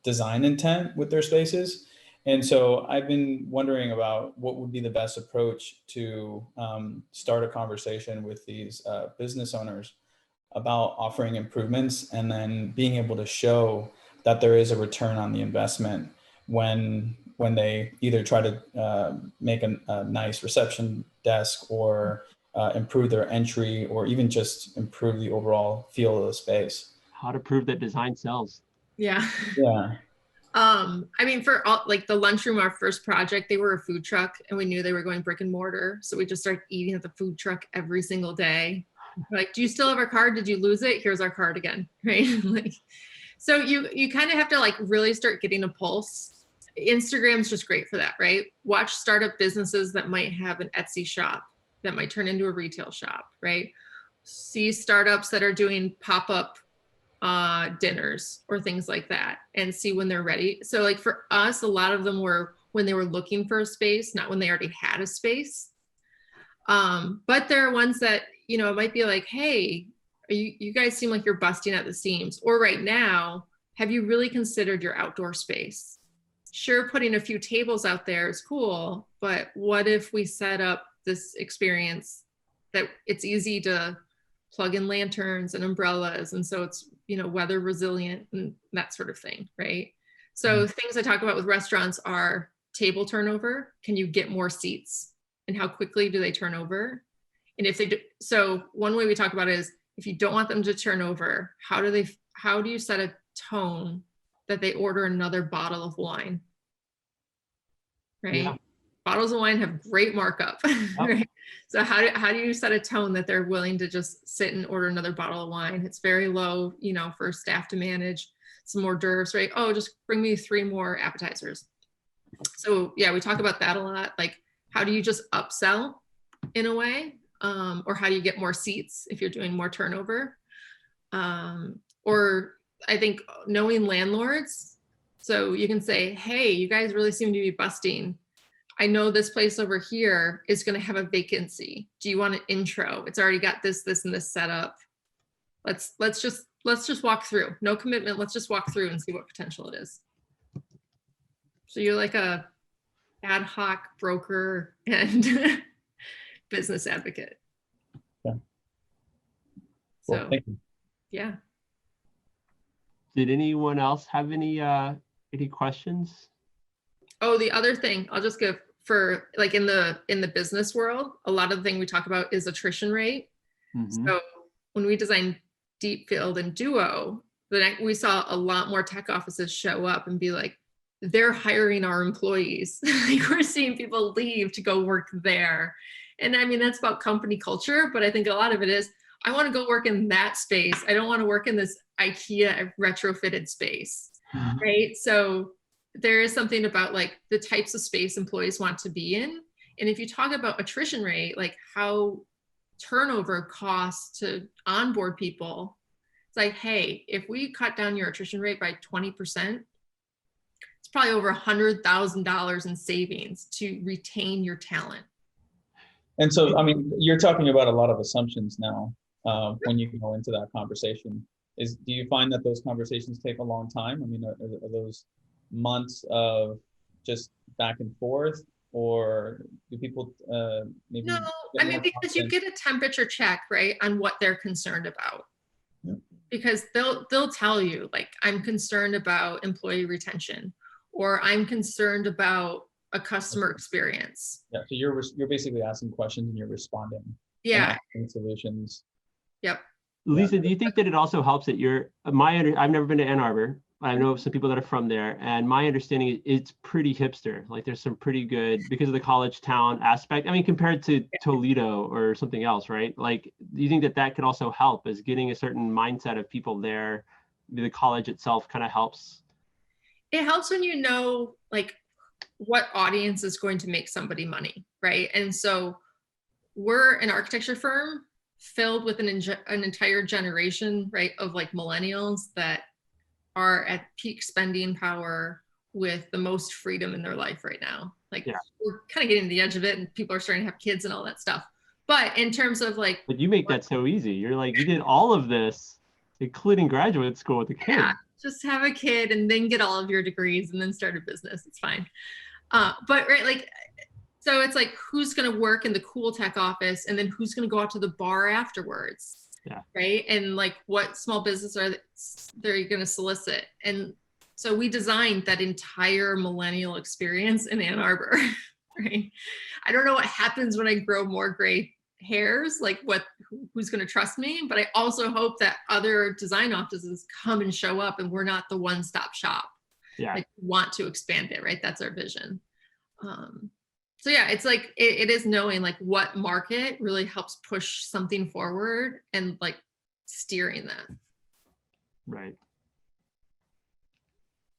design intent with their spaces. And so I've been wondering about what would be the best approach to start a conversation with these business owners about offering improvements and then being able to show that there is a return on the investment when they either try to make a nice reception desk or improve their entry or even just improve the overall feel of the space. How to prove that design sells. Yeah. Yeah. I mean, for all, like the lunchroom, our first project, they were a food truck and we knew they were going brick and mortar. So we just started eating at the food truck every single day. Like, do you still have our card? Did you lose it? Here's our card again, right? Like, so you kind of have to like really start getting a pulse. Instagram's just great for that, right? Watch startup businesses that might have an Etsy shop that might turn into a retail shop, right? See startups that are doing pop-up dinners or things like that and see when they're ready. So like for us, a lot of them were when they were looking for a space, not when they already had a space. But there are ones that, you know, it might be like, hey, you guys seem like you're busting at the seams. Or right now, have you really considered your outdoor space? Sure, putting a few tables out there is cool, but what if we set up this experience that it's easy to plug in lanterns and umbrellas, and so it's, you know, weather resilient and that sort of thing, right? So things I talk about with restaurants are table turnover. Can you get more seats? And how quickly do they turn over? And if they do, so one way we talk about it is if you don't want them to turn over, how do you set a tone that they order another bottle of wine? Right? Yeah. Bottles of wine have great markup. Right? So how do you set a tone that they're willing to just sit and order another bottle of wine? It's very low, you know, for staff to manage. Some hors d'oeuvres, right? Oh, just bring me 3 more appetizers. So yeah, we talk about that a lot. Like, how do you just upsell in a way? Or how do you get more seats if you're doing more turnover? Or I think knowing landlords. So you can say, hey, you guys really seem to be busting. I know this place over here is going to have a vacancy. Do you want an intro? It's already got this, and this set up. Let's just walk through. No commitment. Let's just walk through and see what potential it is. So you're like a ad hoc broker and business advocate. Yeah. So, well, thank you. Yeah. Did anyone else have any questions? Oh, the other thing I'll just give for like in the business world, a lot of the thing we talk about is attrition rate. Mm-hmm. So when we designed Deep Field and Duo, we saw a lot more tech offices show up and be like, they're hiring our employees. Like we're seeing people leave to go work there. And I mean, that's about company culture, but I think a lot of it is, I want to go work in that space. I don't want to work in this IKEA retrofitted space, mm-hmm. Right? So there is something about like the types of space employees want to be in. And if you talk about attrition rate, like how turnover costs to onboard people, it's like, hey, if we cut down your attrition rate by 20%, it's probably over $100,000 in savings to retain your talent. And so, I mean, you're talking about a lot of assumptions now when you go into that conversation. Do you find that those conversations take a long time? I mean, are those months of just back and forth, or do people maybe? No, I mean, because you get a temperature check, right, on what they're concerned about. Yeah. Because they'll tell you, like, I'm concerned about employee retention, or I'm concerned about a customer experience. Yeah, so you're basically asking questions and you're responding. Yeah. And solutions. Yep. Lisa, do you think that it also helps that I've never been to Ann Arbor. I know some people that are from there, and my understanding is it's pretty hipster. Like there's some pretty good, because of the college town aspect. I mean, compared to Toledo or something else, right? Like, do you think that could also help as getting a certain mindset of people there? The college itself kind of helps. It helps when you know, like, what audience is going to make somebody money, right? And so we're an architecture firm filled with an entire generation, right, of like millennials that are at peak spending power with the most freedom in their life right now. Like we're kind of getting to the edge of it and people are starting to have kids and all that stuff. But in terms of like, but you make that so easy. You're like, you did all of this, including graduate school with a kid. Yeah, just have a kid and then get all of your degrees and then start a business. It's fine. But right, like, so it's like, who's going to work in the cool tech office and then who's going to go out to the bar afterwards? Yeah. Right. And like, what small business are they going to solicit? And so we designed that entire millennial experience in Ann Arbor. Right. I don't know what happens when I grow more gray hairs, like who's going to trust me? But I also hope that other design offices come and show up and we're not the one-stop shop. Yeah. like want to expand it, right? That's our vision. So yeah, it's like it is knowing like what market really helps push something forward and like steering that. Right.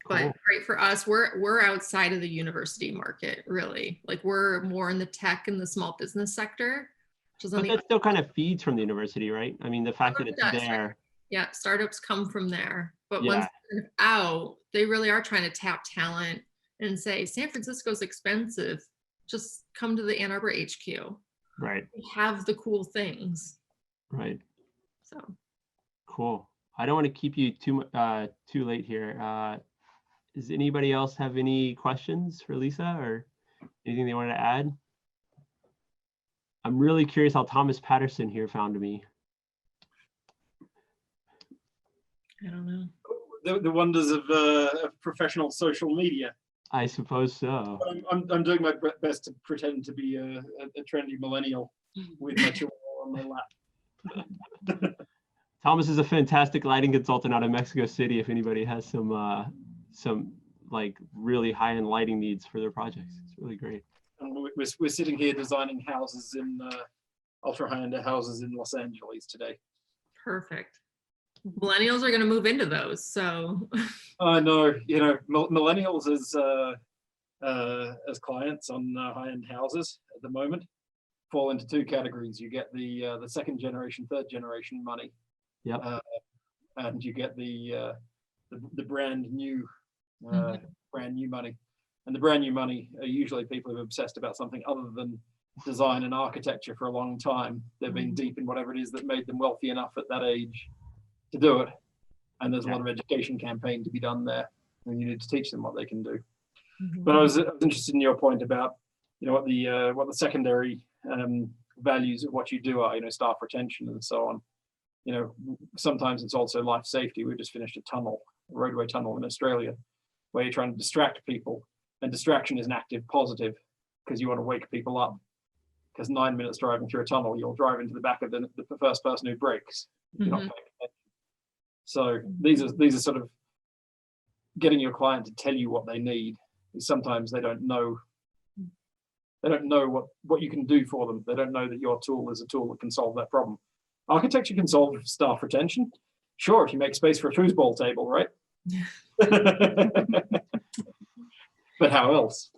But Cool. right for us, we're outside of the university market, really. Like we're more in the tech and the small business sector, which is on But the that still kind of feeds from the university, right? I mean, the fact that it's does, there. right? Yeah, startups come from there. But Yeah. once they're out, they really are trying to tap talent and say, San Francisco's expensive. Just come to the Ann Arbor HQ. Right. We have the cool things. Right. So Cool. I don't want to keep you too late here. Does anybody else have any questions for Lisa or anything they wanted to add? I'm really curious how Thomas Patterson here found me. I don't know. The wonders of professional social media. I suppose so. I'm doing my best to pretend to be a trendy millennial with my children on my lap. Thomas is a fantastic lighting consultant out of Mexico City. If anybody has some like really high-end lighting needs for their projects, it's really great. And we're sitting here designing houses in ultra high-end houses in Los Angeles today. Perfect. Millennials are going to move into those, so. I know, you know, millennials as clients on high-end houses at the moment fall into two categories. You get the second generation, third generation money. Yep. And you get the brand new money. And the brand new money are usually people who are obsessed about something other than design and architecture for a long time. They've been deep in whatever it is that made them wealthy enough at that age to do it. And there's a lot of education campaign to be done there, and you need to teach them what they can do. But I was interested in your point about, you know, what the secondary values of what you do are, you know, staff retention and so on. You know, sometimes it's also life safety. We just finished a roadway tunnel in Australia, where you're trying to distract people, and distraction is an active positive because you want to wake people up. Because 9 minutes driving through a tunnel, you'll drive into the back of the first person who brakes. You're not paying attention. So these are sort of getting your client to tell you what they need. Sometimes they don't know. They don't know what you can do for them. They don't know that your tool is a tool that can solve that problem. Architecture can solve staff retention. Sure, if you make space for a foosball table, right? But how else?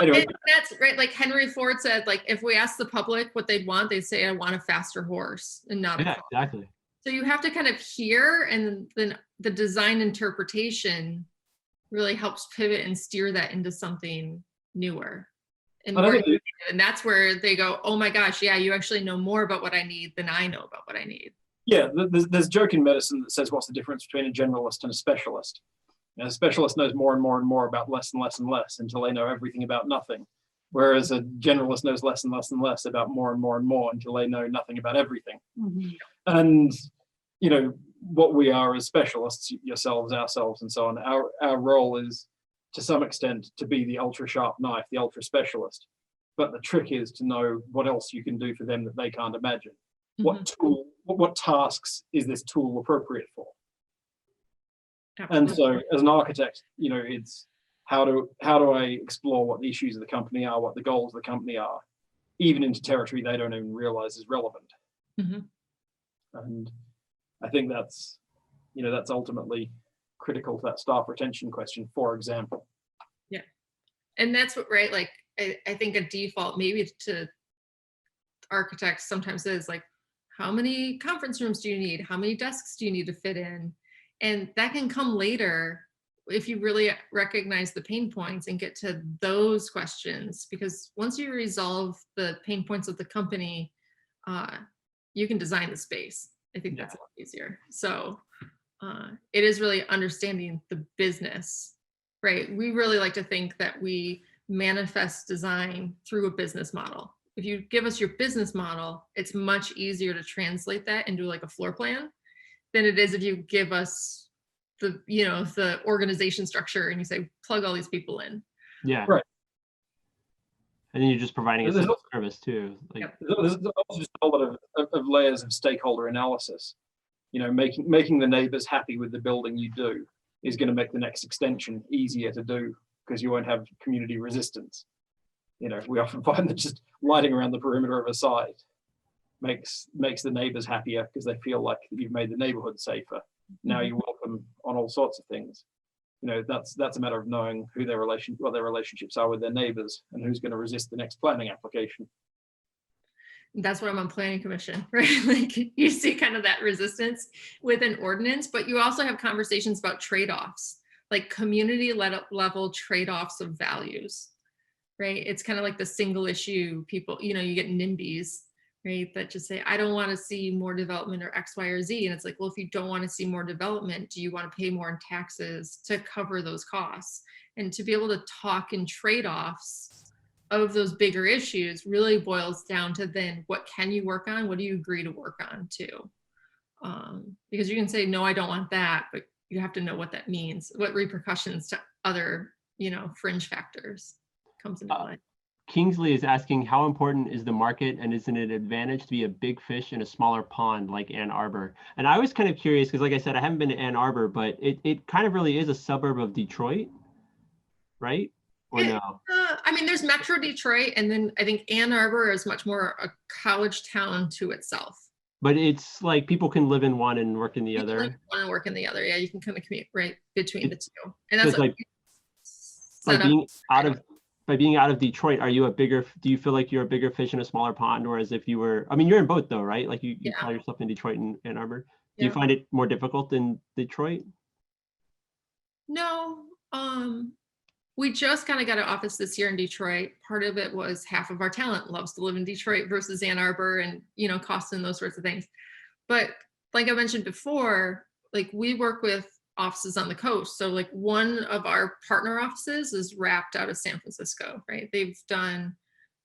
Anyway. That's right. Like Henry Ford said, like if we ask the public what they'd want, they'd say, I want a faster horse and not a car. Exactly. So you have to kind of hear, and then the design interpretation really helps pivot and steer that into something newer. And that's where they go, oh my gosh, yeah, you actually know more about what I need than I know about what I need. Yeah, there's a joke in medicine that says, what's the difference between a generalist and a specialist? A specialist knows more and more and more about less and less and less until they know everything about nothing. Whereas a generalist knows less and less and less about more and more and more until they know nothing about everything. And, you know, what we are as specialists, yourselves, ourselves, and so on, our role is to some extent to be the ultra sharp knife, the ultra specialist. But the trick is to know what else you can do for them that they can't imagine. What tool, what tasks is this tool appropriate for? And so as an architect, you know, it's how do I explore what the issues of the company are, what the goals of the company are, even into territory they don't even realize is relevant. And I think that's, you know, that's ultimately critical to that staff retention question, for example. Yeah. And that's what, right, like, I think a default maybe to architects sometimes is like, how many conference rooms do you need? How many desks do you need to fit in? And that can come later if you really recognize the pain points and get to those questions, because once you resolve the pain points of the company, you can design the space. I think that's a lot easier. So it is really understanding the business, right? We really like to think that we manifest design through a business model. If you give us your business model, it's much easier to translate that into like a floor plan than it is if you give us the, you know, the organization structure and you say, plug all these people in. Yeah. Right. And then you're just providing a simple service too. Like, there's also just a lot of layers of stakeholder analysis. You know, making the neighbors happy with the building you do is going to make the next extension easier to do because you won't have community resistance. You know, we often find that just lighting around the perimeter of a site makes the neighbors happier because they feel like you've made the neighborhood safer. Now you're welcome on all sorts of things. You know, that's a matter of knowing what their relationships are with their neighbors and who's going to resist the next planning application. That's why I'm on planning commission, right? Like you see kind of that resistance with an ordinance, but you also have conversations about trade-offs, like community level trade-offs of values, right? It's kind of like the single issue people, you know, you get NIMBYs, right? That just say, I don't want to see more development or X, Y, or Z. And it's like, well, if you don't want to see more development, do you want to pay more in taxes to cover those costs? And to be able to talk in trade-offs of those bigger issues really boils down to then what can you work on? What do you agree to work on too? Because you can say, no, I don't want that, but you have to know what that means, what repercussions to other, you know, fringe factors comes into play. Kingsley is asking, how important is the market, and is it an advantage to be a big fish in a smaller pond like Ann Arbor? And I was kind of curious because, like I said, I haven't been to Ann Arbor, but it kind of really is a suburb of Detroit, right? Or no? I mean, there's Metro Detroit, and then I think Ann Arbor is much more a college town to itself. But it's like people can live in one and work in the other. Live in one and work in the other. Yeah, you can kind of commute right between the two. And So that's it's like by being out of Detroit, do you feel like you're a bigger fish in a smaller pond, or as if you were, I mean, you're in both though, right? Like you call yourself in Detroit and Ann Arbor. Do you find it more difficult than Detroit? No, we just kind of got an office this year in Detroit. Part of it was half of our talent loves to live in Detroit versus Ann Arbor, and, you know, costs and those sorts of things. But like I mentioned before, like we work with offices on the coast. So like one of our partner offices is wrapped out of San Francisco, right? They've done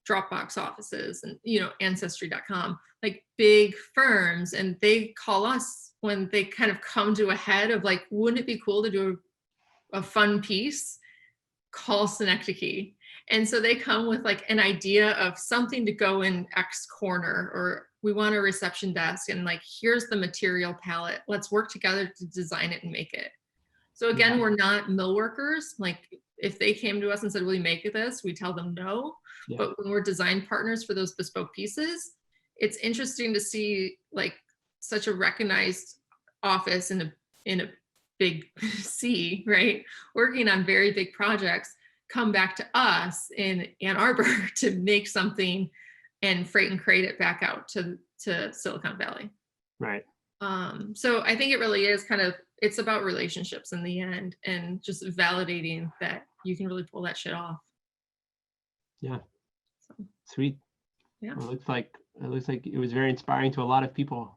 Dropbox offices and, you know, Ancestry.com, like big firms, and they call us when they kind of come to a head of like, wouldn't it be cool to do a fun piece? Call Synecdoche. And so they come with like an idea of something to go in X corner, or we want a reception desk, and like, here's the material palette. Let's work together to design it and make it. So again, we're not mill workers. Like if they came to us and said, will you make this? We tell them no. Yeah. But when we're design partners for those bespoke pieces, it's interesting to see like such a recognized office in a big C, right? Working on very big projects, come back to us in Ann Arbor to make something and freight and crate it back out to Silicon Valley. Right. So I think it really is kind of, it's about relationships in the end and just validating that you can really pull that shit off. Yeah. So. Sweet. Yeah. Well, it looks like it was very inspiring to a lot of people.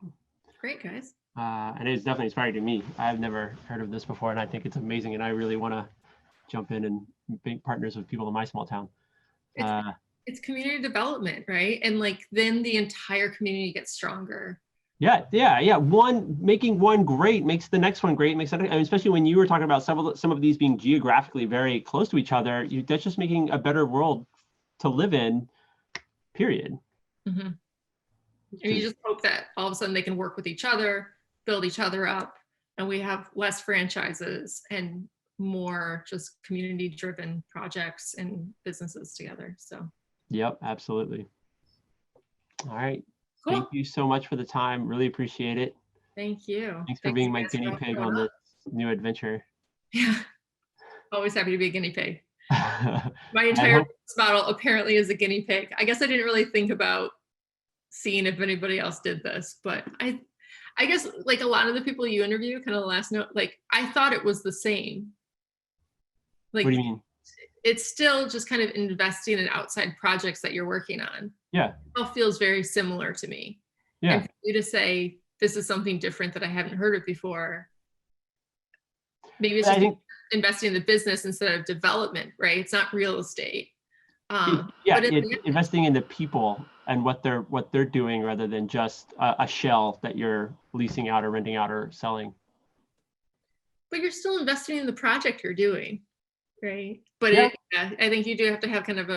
Great, guys. And it's definitely inspiring to me. I've never heard of this before, and I think it's amazing. And I really want to jump in and be partners with people in my small town. It's community development, right? And like then the entire community gets stronger. Yeah. Making one great makes the next one great. Makes especially when you were talking about some of these being geographically very close to each other. That's just making a better world to live in. Period. Mm-hmm. And you just hope that all of a sudden they can work with each other, build each other up, and we have less franchises and more just community driven projects and businesses together. So yep, absolutely. All right. Cool. Thank you so much for the time. Really appreciate it. Thank you. Thanks for being my guinea pig on this new adventure. Yeah. Always happy to be a guinea pig. My entire model apparently is a guinea pig. I guess I didn't really think about seeing if anybody else did this, but I guess like a lot of the people you interview, kind of the last note, like I thought it was the same. Like, what do you mean? It's still just kind of investing in outside projects that you're working on. Yeah. It all feels very similar to me. Yeah. And for you to say, this is something different that I haven't heard of before. Maybe it's just investing in the business instead of development, right? It's not real estate. It's investing in the people and what they're doing rather than just a shell that you're leasing out or renting out or selling. But you're still investing in the project you're doing, right? But yeah. I think you do have to have kind of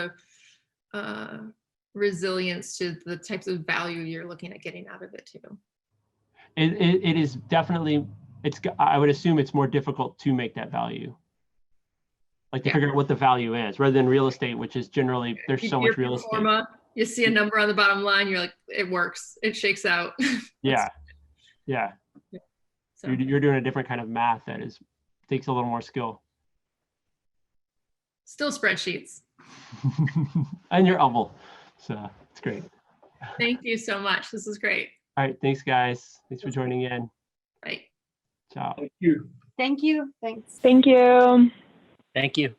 a resilience to the types of value you're looking at getting out of it too. It is definitely I would assume it's more difficult to make that value. Like to Yeah. figure out what the value is rather than real estate, which is generally, there's so Your much real pro estate. forma, you see a number on the bottom line, you're like, it works, it shakes out. Yeah. Yeah. So, You're doing a different kind of math that takes a little more skill. still spreadsheets. And you're humble. So it's great. Thank you so much. This is great. All right. Thanks, guys. Thanks for joining in. Bye. Ciao. Thank you. Thank you. Thanks. Thank you. Thank you.